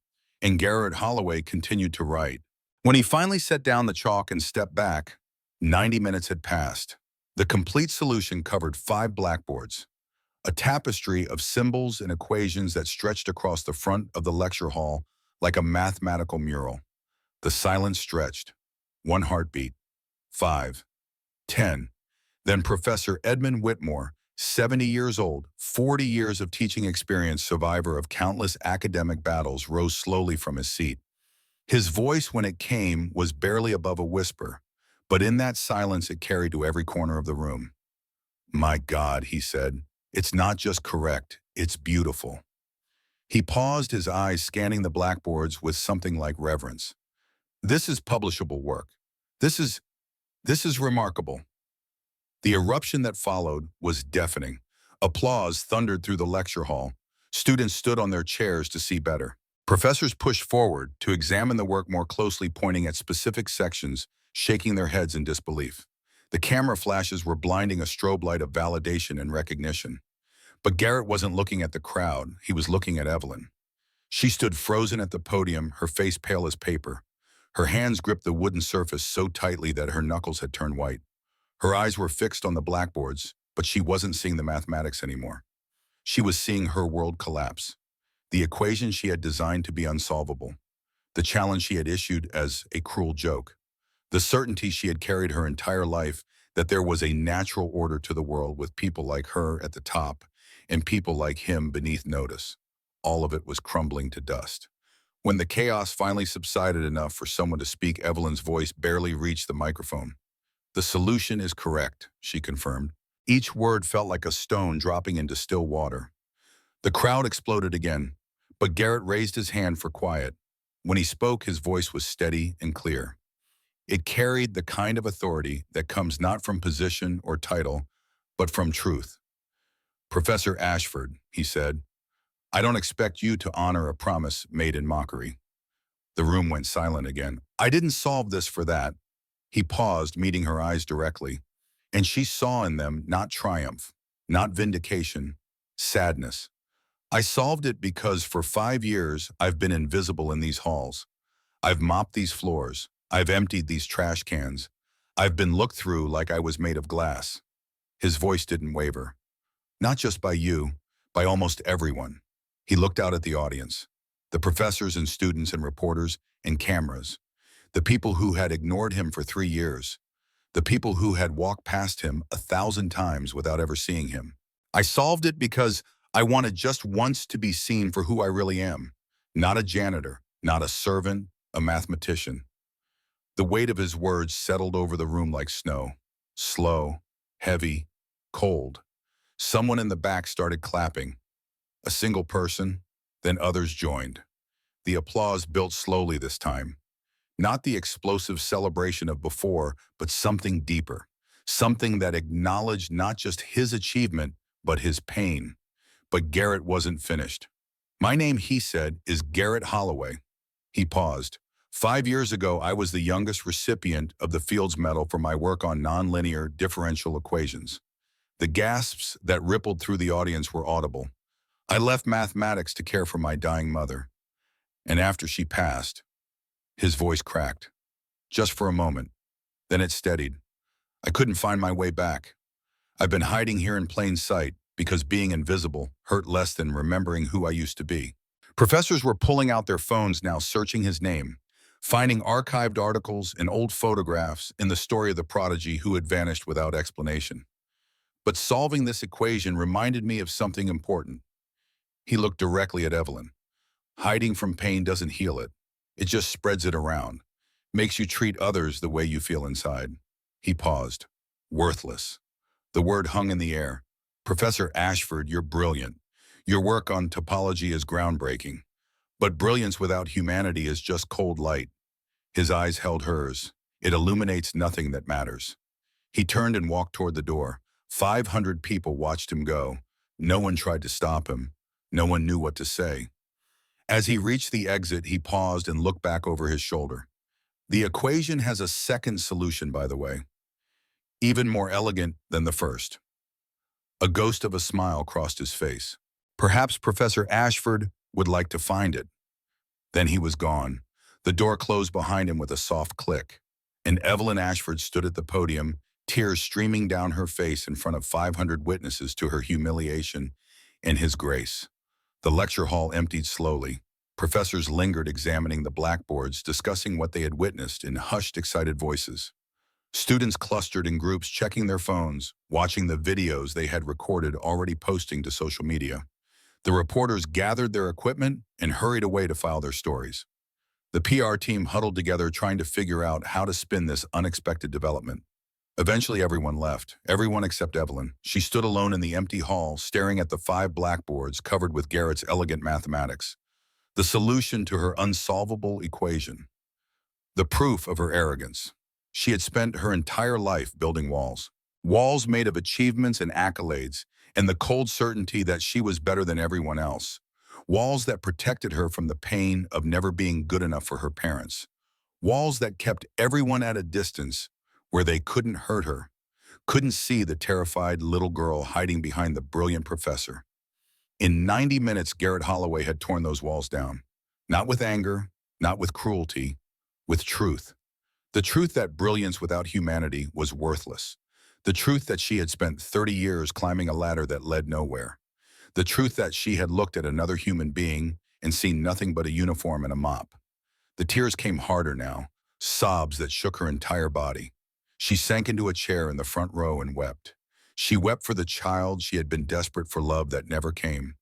and Garrett Holloway continued to write. When he finally set down the chalk and stepped back, 90 minutes had passed. The complete solution covered 5 blackboards, a tapestry of symbols and equations that stretched across the front of the lecture hall like a mathematical mural. The silence stretched. 1 heartbeat. 5. 10. Then Professor Edmund Whitmore, 70 years old, 40 years of teaching experience, survivor of countless academic battles, rose slowly from his seat. His voice, when it came, was barely above a whisper, but in that silence it carried to every corner of the room. "My God," he said, "it's not just correct, it's beautiful." He paused, his eyes scanning the blackboards with something like reverence. "This is publishable work. This is remarkable." The eruption that followed was deafening. Applause thundered through the lecture hall. Students stood on their chairs to see better. Professors pushed forward to examine the work more closely, pointing at specific sections, shaking their heads in disbelief. The camera flashes were blinding, a strobe light of validation and recognition. But Garrett wasn't looking at the crowd, he was looking at Evelyn. She stood frozen at the podium, her face pale as paper. Her hands gripped the wooden surface so tightly that her knuckles had turned white. Her eyes were fixed on the blackboards, but she wasn't seeing the mathematics anymore. She was seeing her world collapse. The equation she had designed to be unsolvable. The challenge she had issued as a cruel joke. The certainty she had carried her entire life that there was a natural order to the world with people like her at the top and people like him beneath notice. All of it was crumbling to dust. When the chaos finally subsided enough for someone to speak, Evelyn's voice barely reached the microphone. "The solution is correct," she confirmed. Each word felt like a stone dropping into still water. The crowd exploded again, but Garrett raised his hand for quiet. When he spoke, his voice was steady and clear. It carried the kind of authority that comes not from position or title, but from truth. "Professor Ashford," he said, "I don't expect you to honor a promise made in mockery." The room went silent again. "I didn't solve this for that." He paused, meeting her eyes directly, and she saw in them not triumph, not vindication, sadness. "I solved it because for 5 years I've been invisible in these halls. I've mopped these floors. I've emptied these trash cans. I've been looked through like I was made of glass." His voice didn't waver. "Not just by you, by almost everyone." He looked out at the audience, the professors and students and reporters and cameras, the people who had ignored him for 3 years, the people who had walked past him 1,000 times without ever seeing him. "I solved it because I wanted just once to be seen for who I really am, not a janitor, not a servant, a mathematician." The weight of his words settled over the room like snow, slow, heavy, cold. Someone in the back started clapping. A single person, then others joined. The applause built slowly this time. Not the explosive celebration of before, but something deeper. Something that acknowledged not just his achievement, but his pain. But Garrett wasn't finished. "My name," he said, "is Garrett Holloway." He paused. "5 years ago, I was the youngest recipient of the Fields Medal for my work on nonlinear differential equations." The gasps that rippled through the audience were audible. "I left mathematics to care for my dying mother. And after she passed," his voice cracked. "Just for a moment. Then it steadied. I couldn't find my way back. I've been hiding here in plain sight because being invisible hurt less than remembering who I used to be." Professors were pulling out their phones now, searching his name, finding archived articles and old photographs in the story of the prodigy who had vanished without explanation. "But solving this equation reminded me of something important." He looked directly at Evelyn. "Hiding from pain doesn't heal it. It just spreads it around, makes you treat others the way you feel inside." He paused. "Worthless." The word hung in the air. "Professor Ashford, you're brilliant. Your work on topology is groundbreaking. But brilliance without humanity is just cold light." His eyes held hers. "It illuminates nothing that matters." He turned and walked toward the door. 500 people watched him go. No one tried to stop him. No one knew what to say. As he reached the exit, he paused and looked back over his shoulder. "The equation has a second solution, by the way. Even more elegant than the first." A ghost of a smile crossed his face. "Perhaps Professor Ashford would like to find it." Then he was gone. The door closed behind him with a soft click, and Evelyn Ashford stood at the podium, tears streaming down her face in front of 500 witnesses to her humiliation and his grace. The lecture hall emptied slowly. Professors lingered, examining the blackboards, discussing what they had witnessed in hushed, excited voices. Students clustered in groups, checking their phones, watching the videos they had recorded, already posting to social media. The reporters gathered their equipment and hurried away to file their stories. The PR team huddled together, trying to figure out how to spin this unexpected development. Eventually, everyone left, everyone except Evelyn. She stood alone in the empty hall, staring at the 5 blackboards covered with Garrett's elegant mathematics. The solution to her unsolvable equation. The proof of her arrogance. She had spent her entire life building walls. Walls made of achievements and accolades, and the cold certainty that she was better than everyone else. Walls that protected her from the pain of never being good enough for her parents. Walls that kept everyone at a distance where they couldn't hurt her. couldn't see the terrified little girl hiding behind the brilliant professor. In 90 minutes, Garrett Holloway had torn those walls down. Not with anger, not with cruelty, with truth. The truth that brilliance without humanity was worthless. The truth that she had spent 30 years climbing a ladder that led nowhere. The truth that she had looked at another human being and seen nothing but a uniform and a mop. The tears came harder now, sobs that shook her entire body. She sank into a chair in the front row and wept. She wept for the child she had been desperate for love that never came.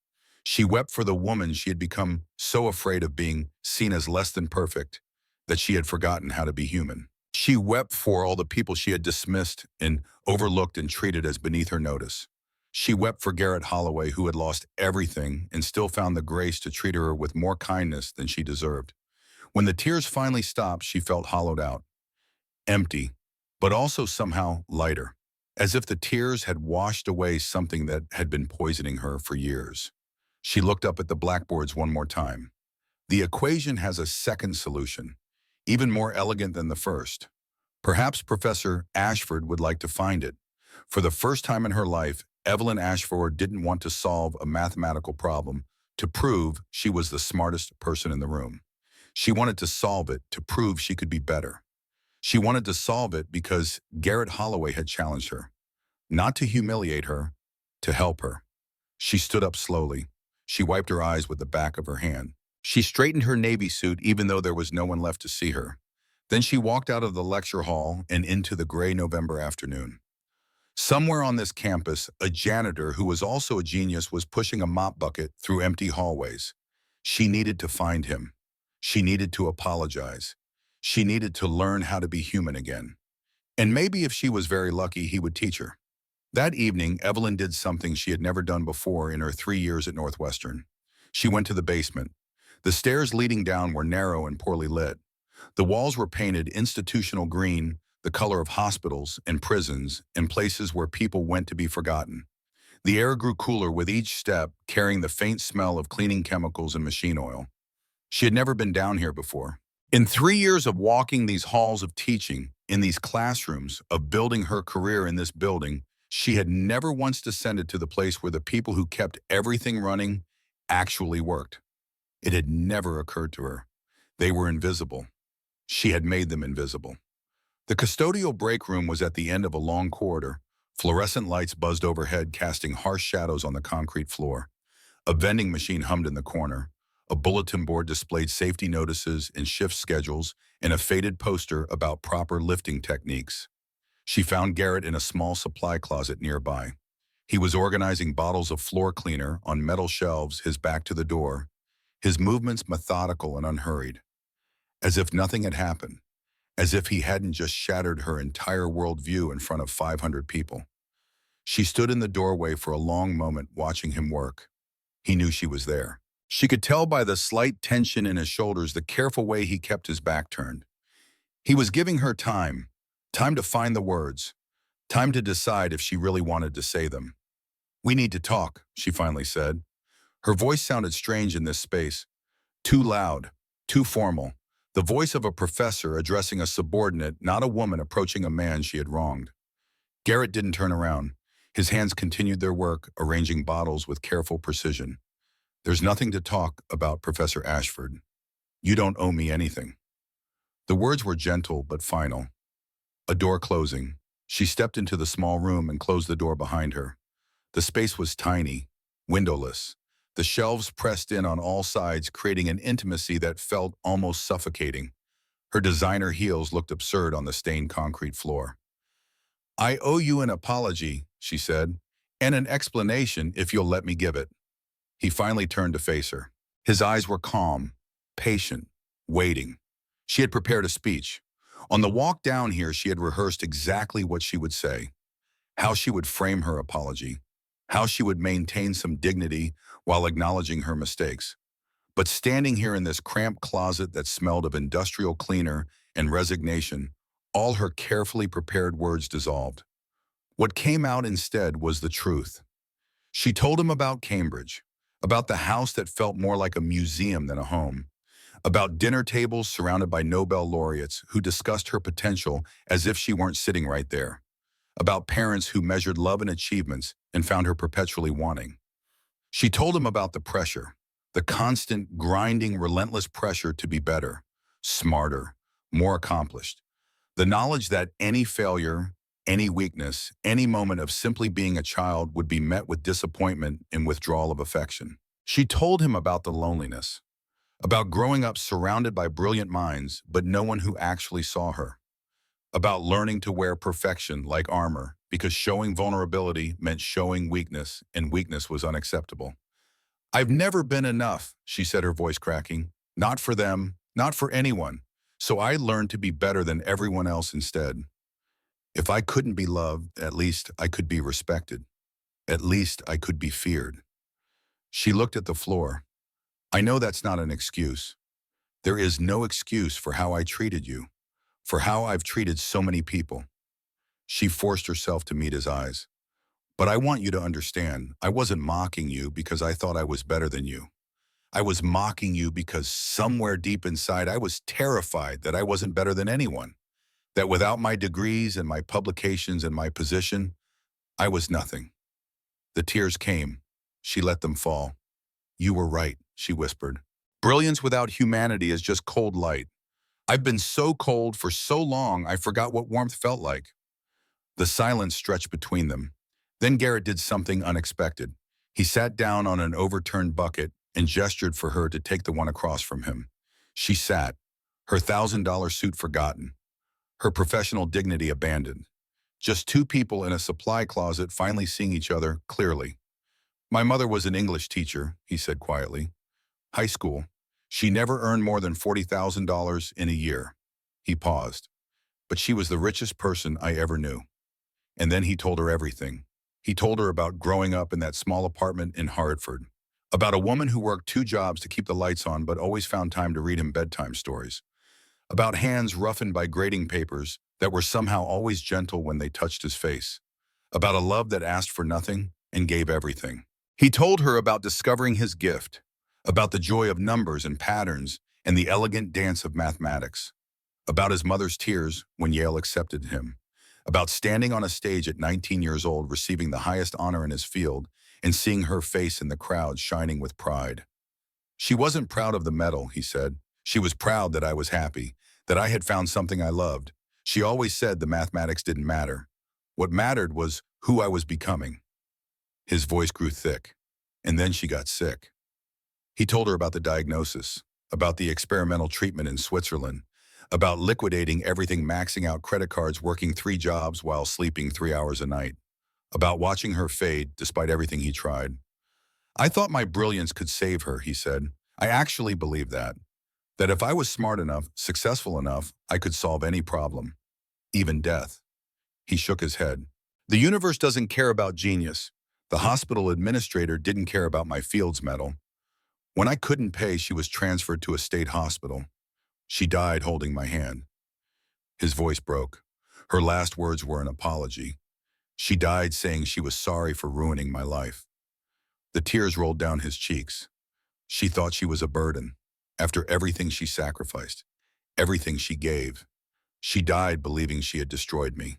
She wept for the woman she had become so afraid of being seen as less than perfect that she had forgotten how to be human. She wept for all the people she had dismissed and overlooked and treated as beneath her notice. She wept for Garrett Holloway, who had lost everything and still found the grace to treat her with more kindness than she deserved. When the tears finally stopped, she felt hollowed out, empty, but also somehow lighter, as if the tears had washed away something that had been poisoning her for years. She looked up at the blackboards one more time. The equation has a second solution, even more elegant than the first. Perhaps Professor Ashford would like to find it. For the first time in her life, Evelyn Ashford didn't want to solve a mathematical problem to prove she was the smartest person in the room. She wanted to solve it to prove she could be better. She wanted to solve it because Garrett Holloway had challenged her, not to humiliate her, to help her. She stood up slowly. She wiped her eyes with the back of her hand. She straightened her navy suit even though there was no one left to see her. Then she walked out of the lecture hall and into the gray November afternoon. Somewhere on this campus, a janitor who was also a genius was pushing a mop bucket through empty hallways. She needed to find him. She needed to apologize. She needed to learn how to be human again. And maybe if she was very lucky, he would teach her. That evening, Evelyn did something she had never done before in her 3 years at Northwestern. She went to the basement. The stairs leading down were narrow and poorly lit. The walls were painted institutional green, the color of hospitals and prisons and places where people went to be forgotten. The air grew cooler with each step, carrying the faint smell of cleaning chemicals and machine oil. She had never been down here before. In 3 years of walking these halls of teaching, in these classrooms, of building her career in this building, she had never once descended to the place where the people who kept everything running actually worked. It had never occurred to her. They were invisible. She had made them invisible. The custodial break room was at the end of a long corridor. Fluorescent lights buzzed overhead, casting harsh shadows on the concrete floor. A vending machine hummed in the corner. A bulletin board displayed safety notices and shift schedules, and a faded poster about proper lifting techniques. She found Garrett in a small supply closet nearby. He was organizing bottles of floor cleaner on metal shelves, his back to the door, his movements methodical and unhurried, as if nothing had happened, as if he hadn't just shattered her entire worldview in front of 500 people. She stood in the doorway for a long moment watching him work. He knew she was there. She could tell by the slight tension in his shoulders, the careful way he kept his back turned. He was giving her time to find the words, time to decide if she really wanted to say them. "We need to talk," she finally said. Her voice sounded strange in this space, too loud, too formal, the voice of a professor addressing a subordinate, not a woman approaching a man she had wronged. Garrett didn't turn around. His hands continued their work, arranging bottles with careful precision. "There's nothing to talk about, Professor Ashford. You don't owe me anything." The words were gentle but final. A door closing. She stepped into the small room and closed the door behind her. The space was tiny, windowless. The shelves pressed in on all sides, creating an intimacy that felt almost suffocating. Her designer heels looked absurd on the stained concrete floor. "I owe you an apology," she said, "and an explanation if you'll let me give it." He finally turned to face her. His eyes were calm, patient, waiting. She had prepared a speech. On the walk down here, she had rehearsed exactly what she would say, how she would frame her apology, how she would maintain some dignity while acknowledging her mistakes. But standing here in this cramped closet that smelled of industrial cleaner and resignation, all her carefully prepared words dissolved. What came out instead was the truth. She told him about Cambridge, about the house that felt more like a museum than a home, about dinner tables surrounded by Nobel laureates who discussed her potential as if she weren't sitting right there, about parents who measured love and achievements and found her perpetually wanting. She told him about the pressure, the constant, grinding, relentless pressure to be better, smarter, more accomplished. The knowledge that any failure, any weakness, any moment of simply being a child would be met with disappointment and withdrawal of affection. She told him about the loneliness, about growing up surrounded by brilliant minds, but no one who actually saw her, about learning to wear perfection like armor because showing vulnerability meant showing weakness, and weakness was unacceptable. "I've never been enough," she said, her voice cracking. "Not for them, not for anyone. So I learned to be better than everyone else instead. If I couldn't be loved, at least I could be respected. At least I could be feared." She looked at the floor. "I know that's not an excuse. There is no excuse for how I treated you, for how I've treated so many people." She forced herself to meet his eyes. "But I want you to understand, I wasn't mocking you because I thought I was better than you. I was mocking you because somewhere deep inside I was terrified that I wasn't better than anyone, that without my degrees and my publications and my position, I was nothing." The tears came. She let them fall. "You were right," she whispered. "Brilliance without humanity is just cold light. I've been so cold for so long I forgot what warmth felt like." The silence stretched between them. Then Garrett did something unexpected. He sat down on an overturned bucket and gestured for her to take the one across from him. She sat, her $1,000 suit forgotten, her professional dignity abandoned. Just two people in a supply closet finally seeing each other clearly. "My mother was an English teacher," he said quietly. "High school. She never earned more than $40,000 in a year." He paused. "But she was the richest person I ever knew." And then he told her everything. He told her about growing up in that small apartment in Hartford, about a woman who worked two jobs to keep the lights on but always found time to read him bedtime stories, about hands roughened by grading papers that were somehow always gentle when they touched his face, about a love that asked for nothing and gave everything. He told her about discovering his gift, about the joy of numbers and patterns and the elegant dance of mathematics, about his mother's tears when Yale accepted him, about standing on a stage at 19 years old receiving the highest honor in his field and seeing her face in the crowd shining with pride. "She wasn't proud of the medal," he said. "She was proud that I was happy, that I had found something I loved. She always said the mathematics didn't matter. What mattered was who I was becoming." His voice grew thick, and then she got sick. He told her about the diagnosis, about the experimental treatment in Switzerland, about liquidating everything, maxing out credit cards, working 3 jobs while sleeping 3 hours a night, about watching her fade despite everything he tried. "I thought my brilliance could save her," he said. "I actually believed that if I was smart enough, successful enough, I could solve any problem, even death." He shook his head. "The universe doesn't care about genius. The hospital administrator didn't care about my Fields Medal. When I couldn't pay, she was transferred to a state hospital. She died holding my hand." His voice broke. Her last words were an apology. "She died saying she was sorry for ruining my life." The tears rolled down his cheeks. She thought she was a burden. After everything she sacrificed, everything she gave, she died believing she had destroyed me.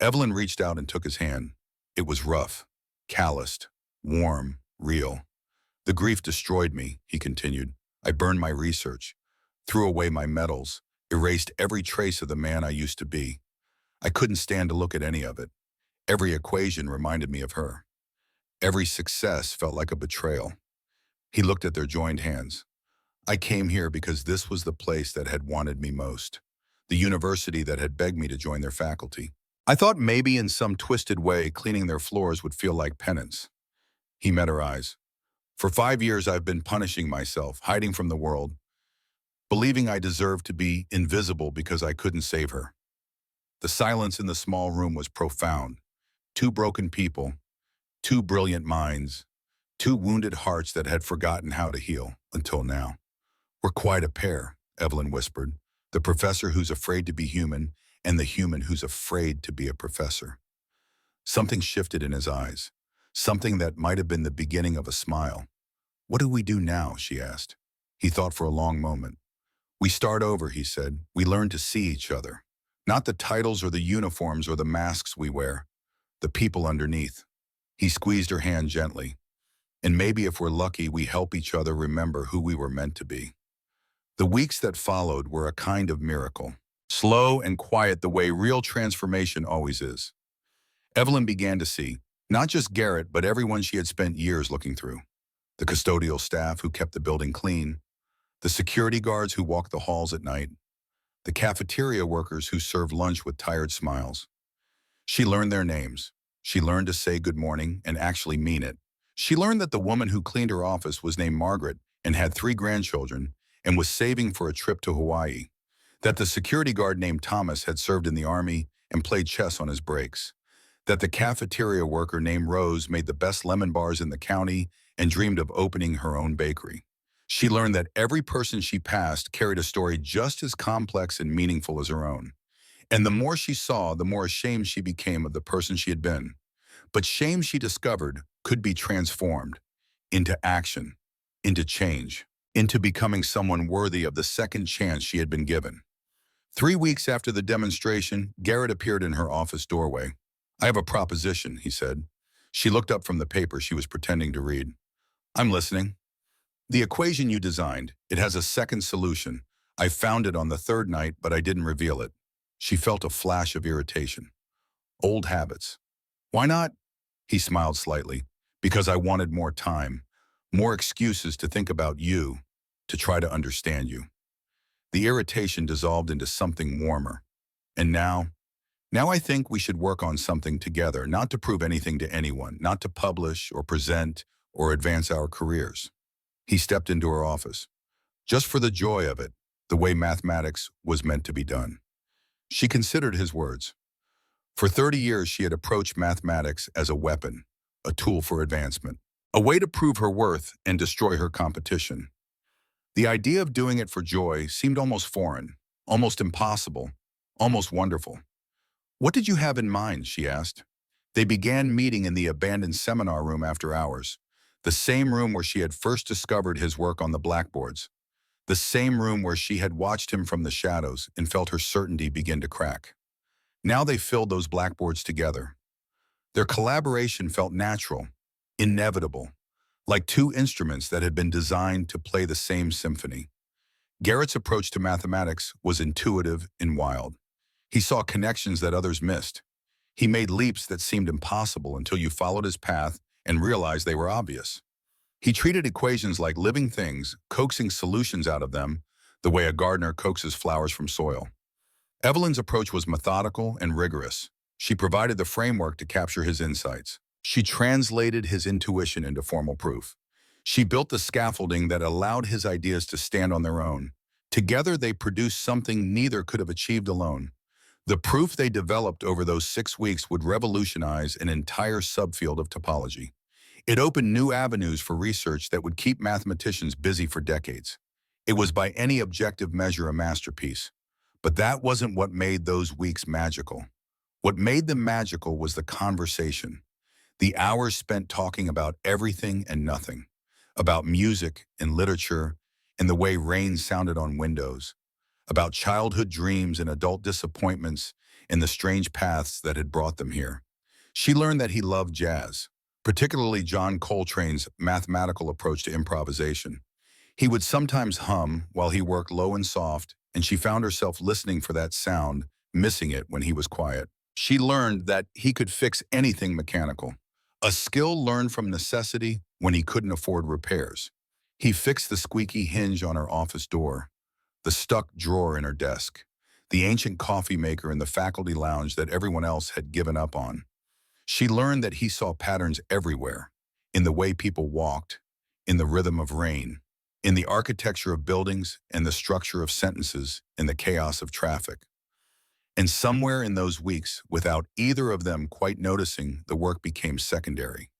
Evelyn reached out and took his hand. It was rough, calloused, warm, real. "The grief destroyed me," he continued. "I burned my research, threw away my medals, erased every trace of the man I used to be. I couldn't stand to look at any of it. Every equation reminded me of her. Every success felt like a betrayal." He looked at their joined hands. "I came here because this was the place that had wanted me most, the university that had begged me to join their faculty. I thought maybe in some twisted way cleaning their floors would feel like penance." He met her eyes. "For 5 years I've been punishing myself, hiding from the world, believing I deserved to be invisible because I couldn't save her." The silence in the small room was profound. Two broken people, two brilliant minds, two wounded hearts that had forgotten how to heal until now. "We're quite a pair," Evelyn whispered. "The professor who's afraid to be human and the human who's afraid to be a professor." Something shifted in his eyes, something that might have been the beginning of a smile. "What do we do now?" she asked. He thought for a long moment. "We start over," he said. "We learn to see each other. Not the titles or the uniforms or the masks we wear, the people underneath. He squeezed her hand gently. And maybe if we're lucky, we help each other remember who we were meant to be. The weeks that followed were a kind of miracle. Slow and quiet the way real transformation always is. Evelyn began to see, not just Garrett, but everyone she had spent years looking through. The custodial staff who kept the building clean, the security guards who walked the halls at night, the cafeteria workers who served lunch with tired smiles. She learned their names. She learned to say good morning and actually mean it. She learned that the woman who cleaned her office was named Margaret and had 3 grandchildren and was saving for a trip to Hawaii. That the security guard named Thomas had served in the army and played chess on his breaks. That the cafeteria worker named Rose made the best lemon bars in the county and dreamed of opening her own bakery. She learned that every person she passed carried a story just as complex and meaningful as her own. And the more she saw, the more ashamed she became of the person she had been. But shame, she discovered, could be transformed into action, into change, into becoming someone worthy of the second chance she had been given. 3 weeks after the demonstration, Garrett appeared in her office doorway. "I have a proposition," he said. She looked up from the paper she was pretending to read. "I'm listening." "The equation you designed, it has a second solution. I found it on the 3rd night, but I didn't reveal it." She felt a flash of irritation. Old habits. "Why not?" He smiled slightly. "Because I wanted more time, more excuses to think about you, to try to understand you." The irritation dissolved into something warmer. "And now I think we should work on something together, not to prove anything to anyone, not to publish or present or advance our careers." He stepped into her office. Just for the joy of it, the way mathematics was meant to be done. She considered his words. For 30 years, she had approached mathematics as a weapon, a tool for advancement, a way to prove her worth and destroy her competition. The idea of doing it for joy seemed almost foreign, almost impossible, almost wonderful. "What did you have in mind?" she asked. They began meeting in the abandoned seminar room after hours, the same room where she had first discovered his work on the blackboards, the same room where she had watched him from the shadows and felt her certainty begin to crack. Now they filled those blackboards together. Their collaboration felt natural, inevitable, like 2 instruments that had been designed to play the same symphony. Garrett's approach to mathematics was intuitive and wild. He saw connections that others missed. He made leaps that seemed impossible until you followed his path and realized they were obvious. He treated equations like living things, coaxing solutions out of them, the way a gardener coaxes flowers from soil. Evelyn's approach was methodical and rigorous. She provided the framework to capture his insights. She translated his intuition into formal proof. She built the scaffolding that allowed his ideas to stand on their own. Together, they produced something neither could have achieved alone. The proof they developed over those 6 weeks would revolutionize an entire subfield of topology. It opened new avenues for research that would keep mathematicians busy for decades. It was by any objective measure a masterpiece. But that wasn't what made those weeks magical. What made them magical was the conversation. The hours spent talking about everything and nothing. About music and literature and the way rain sounded on windows. About childhood dreams and adult disappointments and the strange paths that had brought them here. She learned that he loved jazz, particularly John Coltrane's mathematical approach to improvisation. He would sometimes hum while he worked low and soft, and she found herself listening for that sound, missing it when he was quiet. She learned that he could fix anything mechanical, a skill learned from necessity when he couldn't afford repairs. He fixed the squeaky hinge on her office door, the stuck drawer in her desk, the ancient coffee maker in the faculty lounge that everyone else had given up on. She learned that he saw patterns everywhere, in the way people walked, in the rhythm of rain, in the architecture of buildings and the structure of sentences in the chaos of traffic. And somewhere in those weeks, without either of them quite noticing, the work became secondary.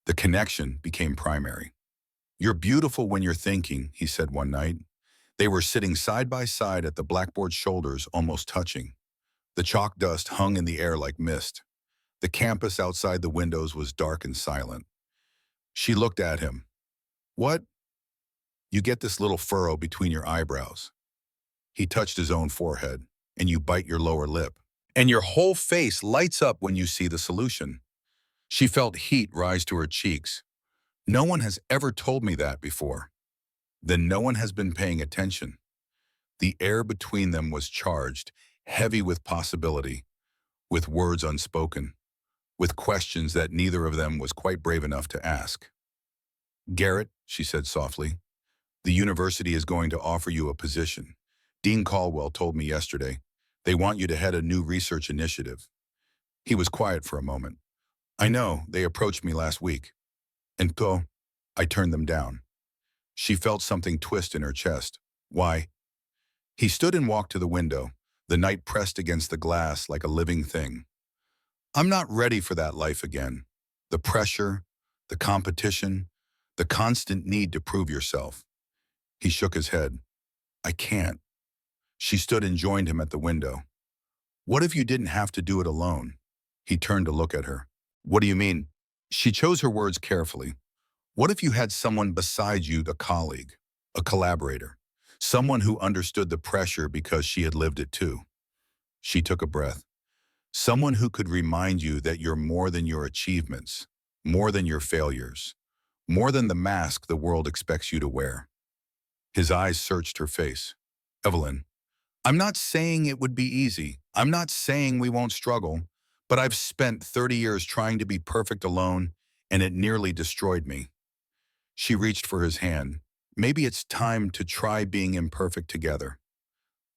The connection became primary. "You're beautiful when you're thinking," he said one night. They were sitting side by side at the blackboard shoulders, almost touching. The chalk dust hung in the air like mist. The campus outside the windows was dark and silent. She looked at him. "What? You get this little furrow between your eyebrows." He touched his own forehead. and you bite your lower lip. And your whole face lights up when you see the solution. She felt heat rise to her cheeks. No one has ever told me that before. Then no one has been paying attention. The air between them was charged, heavy with possibility, with words unspoken, with questions that neither of them was quite brave enough to ask. "Garrett," she said softly, "the university is going to offer you a position. Dean Caldwell told me yesterday. They want you to head a new research initiative." He was quiet for a moment. "I know, they approached me last week. And so, I turned them down." She felt something twist in her chest. "Why?" He stood and walked to the window, the night pressed against the glass like a living thing. "I'm not ready for that life again. The pressure, the competition, the constant need to prove yourself." He shook his head. "I can't." She stood and joined him at the window. "What if you didn't have to do it alone?" He turned to look at her. "What do you mean?" She chose her words carefully. "What if you had someone beside you, a colleague, a collaborator, someone who understood the pressure because she had lived it too?" She took a breath. "Someone who could remind you that you're more than your achievements, more than your failures, more than the mask the world expects you to wear." His eyes searched her face. "Evelyn, I'm not saying it would be easy. I'm not saying we won't struggle, but I've spent 30 years trying to be perfect alone, and it nearly destroyed me." She reached for his hand. "Maybe it's time to try being imperfect together."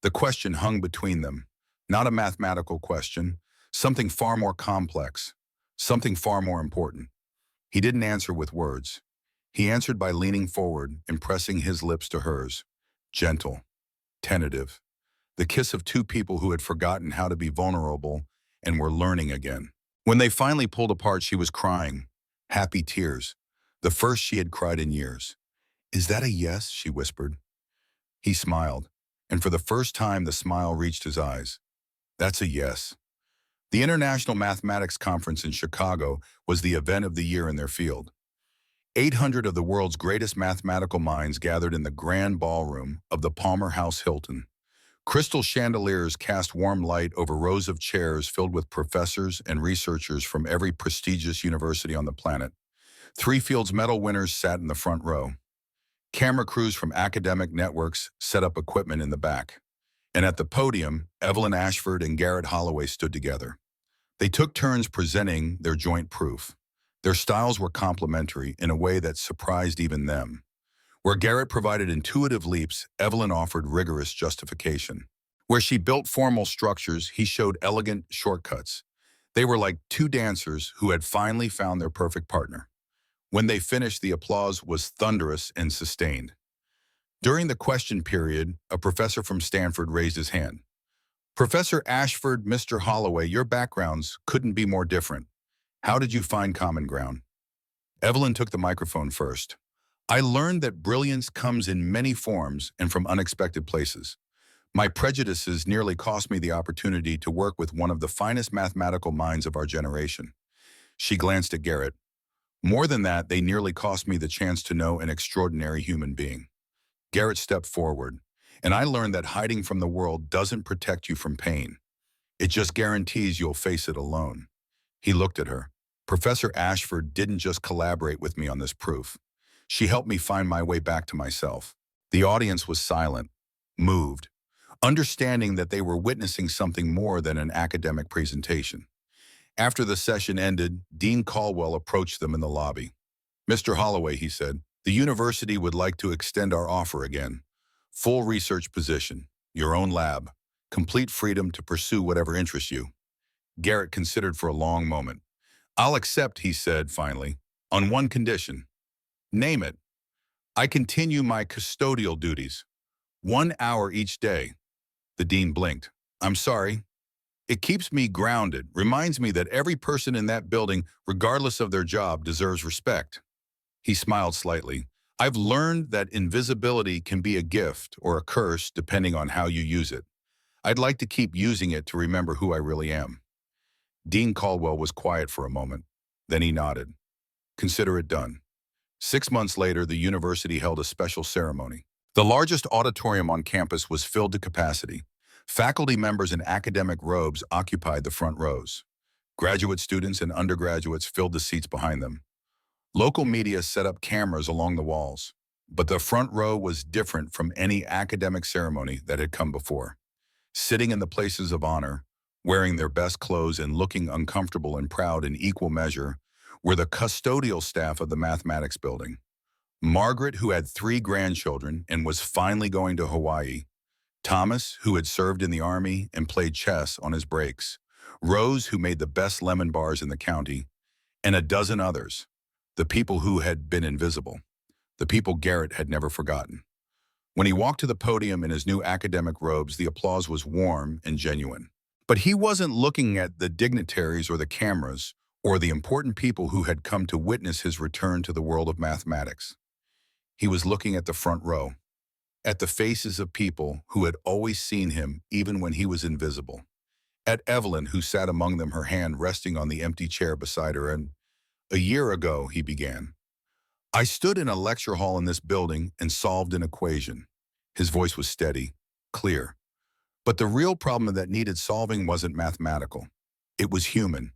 The question hung between them, not a mathematical question, something far more complex, something far more important. He didn't answer with words. He answered by leaning forward and pressing his lips to hers, gentle, tentative, the kiss of two people who had forgotten how to be vulnerable and were learning again. When they finally pulled apart, she was crying, happy tears, the first she had cried in years. "Is that a yes?" she whispered. He smiled, and for the first time the smile reached his eyes. "That's a yes." The International Mathematics Conference in Chicago was the event of the year in their field. 800 of the world's greatest mathematical minds gathered in the grand ballroom of the Palmer House Hilton. Crystal chandeliers cast warm light over rows of chairs filled with professors and researchers from every prestigious university on the planet. Three Fields Medal winners sat in the front row. Camera crews from academic networks set up equipment in the back. And at the podium, Evelyn Ashford and Garrett Holloway stood together. They took turns presenting their joint proof. Their styles were complementary in a way that surprised even them. Where Garrett provided intuitive leaps, Evelyn offered rigorous justification. Where she built formal structures, he showed elegant shortcuts. They were like two dancers who had finally found their perfect partner. When they finished, the applause was thunderous and sustained. During the question period, a professor from Stanford raised his hand. "Professor Ashford, Mr. Holloway, your backgrounds couldn't be more different. How did you find common ground?" Evelyn took the microphone first. "I learned that brilliance comes in many forms and from unexpected places. My prejudices nearly cost me the opportunity to work with one of the finest mathematical minds of our generation." She glanced at Garrett. "More than that, they nearly cost me the chance to know an extraordinary human being." Garrett stepped forward. "And I learned that hiding from the world doesn't protect you from pain. It just guarantees you'll face it alone." He looked at her. "Professor Ashford didn't just collaborate with me on this proof. She helped me find my way back to myself." The audience was silent, moved, understanding that they were witnessing something more than an academic presentation. After the session ended, Dean Caldwell approached them in the lobby. "Mr. Holloway," he said, "the university would like to extend our offer again. Full research position, your own lab, complete freedom to pursue whatever interests you." Garrett considered for a long moment. "I'll accept," he said finally, "on one condition." "Name it." "I continue my custodial duties. 1 hour each day." The dean blinked. "I'm sorry. It keeps me grounded, reminds me that every person in that building, regardless of their job, deserves respect." He smiled slightly. "I've learned that invisibility can be a gift or a curse depending on how you use it. I'd like to keep using it to remember who I really am." Dean Caldwell was quiet for a moment. Then he nodded. "Consider it done." 6 months later, the university held a special ceremony. The largest auditorium on campus was filled to capacity. Faculty members in academic robes occupied the front rows. Graduate students and undergraduates filled the seats behind them. Local media set up cameras along the walls. But the front row was different from any academic ceremony that had come before. Sitting in the places of honor, wearing their best clothes and looking uncomfortable and proud in equal measure, were the custodial staff of the mathematics building. Margaret, who had 3 grandchildren and was finally going to Hawaii. Thomas, who had served in the army and played chess on his breaks. Rose, who made the best lemon bars in the county. And a dozen others, the people who had been invisible, the people Garrett had never forgotten. When he walked to the podium in his new academic robes, the applause was warm and genuine. But he wasn't looking at the dignitaries or the cameras or the important people who had come to witness his return to the world of mathematics. He was looking at the front row, at the faces of people who had always seen him even when he was invisible. At Evelyn, who sat among them, her hand resting on the empty chair beside her. And a year ago, he began. I stood in a lecture hall in this building and solved an equation. His voice was steady, clear. But the real problem that needed solving wasn't mathematical. It was human.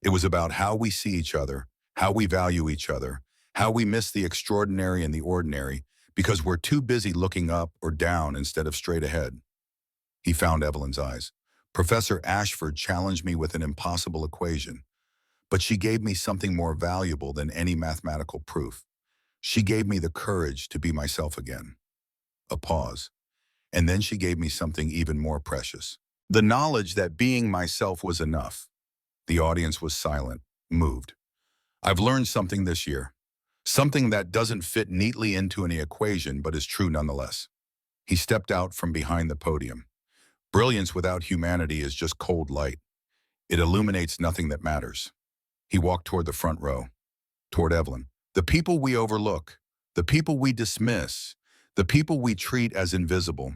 It was about how we see each other, how we value each other, how we miss the extraordinary and the ordinary because we're too busy looking up or down instead of straight ahead. He found Evelyn's eyes. Professor Ashford challenged me with an impossible equation, but she gave me something more valuable than any mathematical proof. She gave me the courage to be myself again. A pause. And then she gave me something even more precious. The knowledge that being myself was enough. The audience was silent, moved. I've learned something this year. Something that doesn't fit neatly into any equation, but is true nonetheless. He stepped out from behind the podium. Brilliance without humanity is just cold light. It illuminates nothing that matters. He walked toward the front row, toward Evelyn. The people we overlook, the people we dismiss, the people we treat as invisible,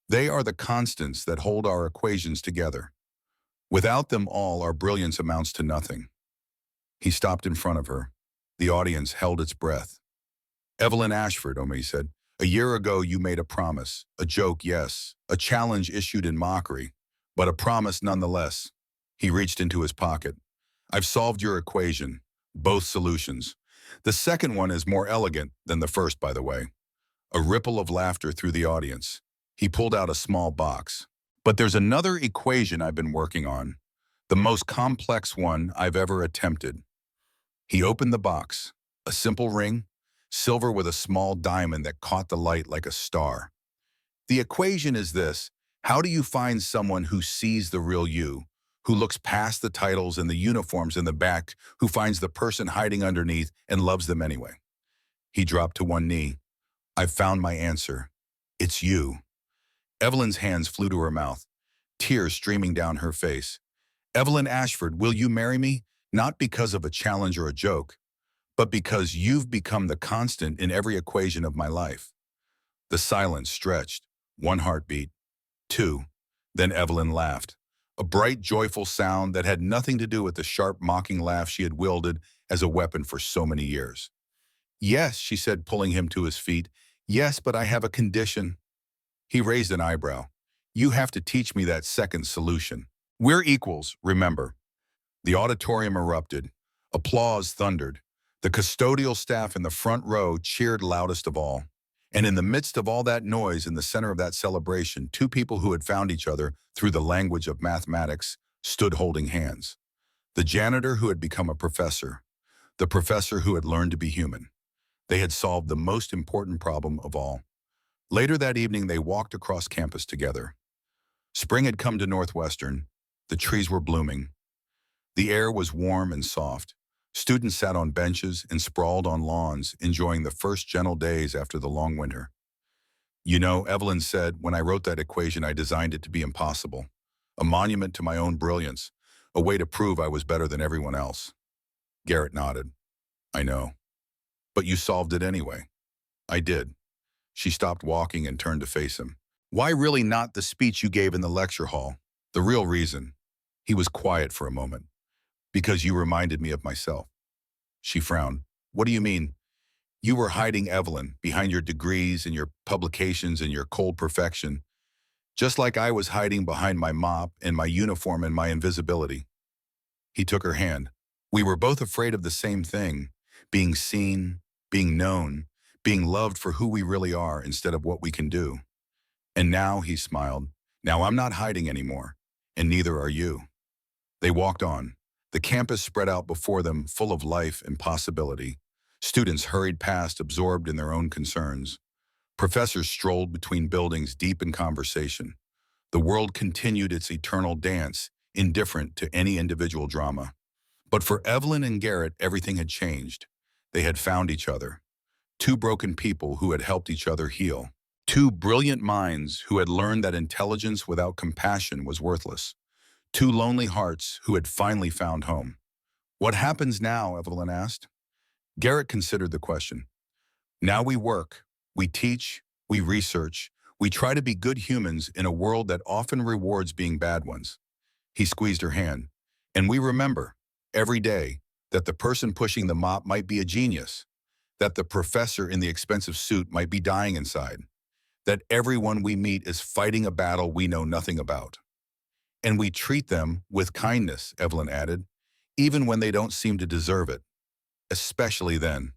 they are the constants that hold our equations together. Without them all, our brilliance amounts to nothing. He stopped in front of her. The audience held its breath. Evelyn Ashford, he said, a year ago you made a promise, a joke, yes, a challenge issued in mockery, but a promise nonetheless. He reached into his pocket. I've solved your equation, both solutions. The second one is more elegant than the first, by the way. A ripple of laughter through the audience. He pulled out a small box. But there's another equation I've been working on, the most complex one I've ever attempted. He opened the box, a simple ring, silver with a small diamond that caught the light like a star. The equation is this: how do you find someone who sees the real you, who looks past the titles and the uniforms in the back, who finds the person hiding underneath and loves them anyway? He dropped to one knee. I've found my answer. It's you. Evelyn's hands flew to her mouth, tears streaming down her face. Evelyn Ashford, will you marry me? Not because of a challenge or a joke, but because you've become the constant in every equation of my life. The silence stretched. 1 heartbeat. 2. Then Evelyn laughed. A bright, joyful sound that had nothing to do with the sharp, mocking laugh she had wielded as a weapon for so many years. Yes, she said, pulling him to his feet. Yes, but I have a condition. He raised an eyebrow. You have to teach me that second solution. We're equals, remember. The auditorium erupted. Applause thundered. The custodial staff in the front row cheered loudest of all. And in the midst of all that noise, in the center of that celebration, 2 people who had found each other through the language of mathematics stood holding hands. The janitor who had become a professor, the professor who had learned to be human. They had solved the most important problem of all. Later that evening, they walked across campus together. Spring had come to Northwestern. The trees were blooming. The air was warm and soft. Students sat on benches and sprawled on lawns, enjoying the first gentle days after the long winter. You know, Evelyn said, when I wrote that equation, I designed it to be impossible. A monument to my own brilliance, a way to prove I was better than everyone else. Garrett nodded. I know. But you solved it anyway. I did. She stopped walking and turned to face him. Why really not the speech you gave in the lecture hall? The real reason. He was quiet for a moment. Because you reminded me of myself. She frowned. What do you mean? You were hiding, Evelyn, behind your degrees and your publications and your cold perfection. just like I was hiding behind my mop and my uniform and my invisibility. He took her hand. We were both afraid of the same thing, being seen, being known, being loved for who we really are instead of what we can do. And now, he smiled, now I'm not hiding anymore, and neither are you. They walked on. The campus spread out before them, full of life and possibility. Students hurried past, absorbed in their own concerns. Professors strolled between buildings, deep in conversation. The world continued its eternal dance, indifferent to any individual drama. But for Evelyn and Garrett, everything had changed. They had found each other. Two broken people who had helped each other heal. Two brilliant minds who had learned that intelligence without compassion was worthless. Two lonely hearts who had finally found home. What happens now? Evelyn asked. Garrett considered the question. Now we work, we teach, we research, we try to be good humans in a world that often rewards being bad ones. He squeezed her hand. And we remember, every day, that the person pushing the mop might be a genius, that the professor in the expensive suit might be dying inside, that everyone we meet is fighting a battle we know nothing about. And we treat them with kindness, Evelyn added, even when they don't seem to deserve it, especially then.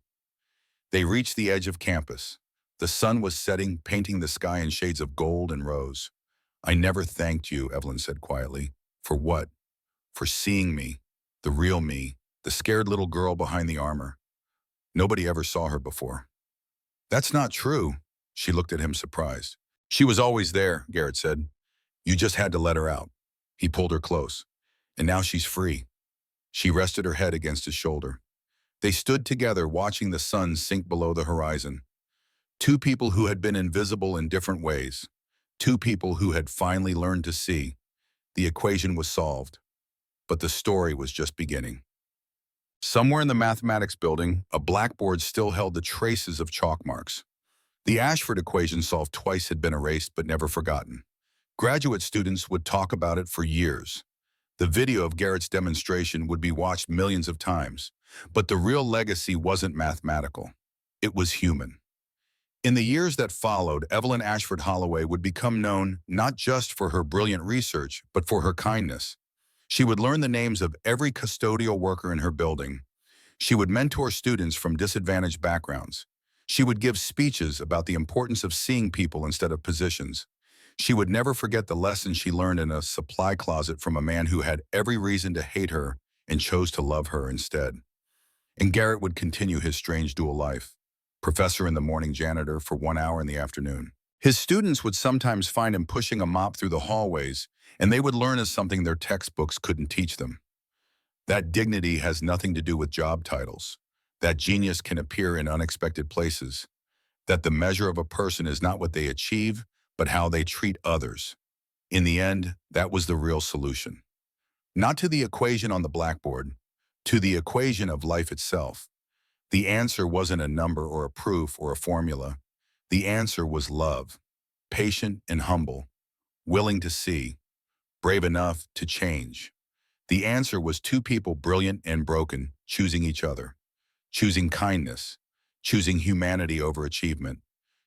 They reached the edge of campus. The sun was setting, painting the sky in shades of gold and rose. I never thanked you, Evelyn said quietly. For what? For seeing me, the real me, the scared little girl behind the armor. Nobody ever saw her before. That's not true. She looked at him surprised. She was always there, Garrett said. You just had to let her out. He pulled her close. And now she's free. She rested her head against his shoulder. They stood together watching the sun sink below the horizon. Two people who had been invisible in different ways. Two people who had finally learned to see. The equation was solved. But the story was just beginning. Somewhere in the mathematics building, a blackboard still held the traces of chalk marks. The Ashford equation solved twice had been erased but never forgotten. Graduate students would talk about it for years. The video of Garrett's demonstration would be watched millions of times. But the real legacy wasn't mathematical. It was human. In the years that followed, Evelyn Ashford Holloway would become known not just for her brilliant research, but for her kindness. She would learn the names of every custodial worker in her building. She would mentor students from disadvantaged backgrounds. She would give speeches about the importance of seeing people instead of positions. She would never forget the lesson she learned in a supply closet from a man who had every reason to hate her and chose to love her instead. And Garrett would continue his strange dual life, professor in the morning, janitor for 1 hour in the afternoon. His students would sometimes find him pushing a mop through the hallways, and they would learn as something their textbooks couldn't teach them. That dignity has nothing to do with job titles. That genius can appear in unexpected places. That the measure of a person is not what they achieve, but how they treat others. In the end, that was the real solution. Not to the equation on the blackboard, to the equation of life itself. The answer wasn't a number or a proof or a formula. The answer was love, patient and humble, willing to see, brave enough to change. The answer was two people brilliant and broken, choosing each other, choosing kindness, choosing humanity over achievement,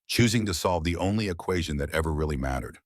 choosing to solve the only equation that ever really mattered.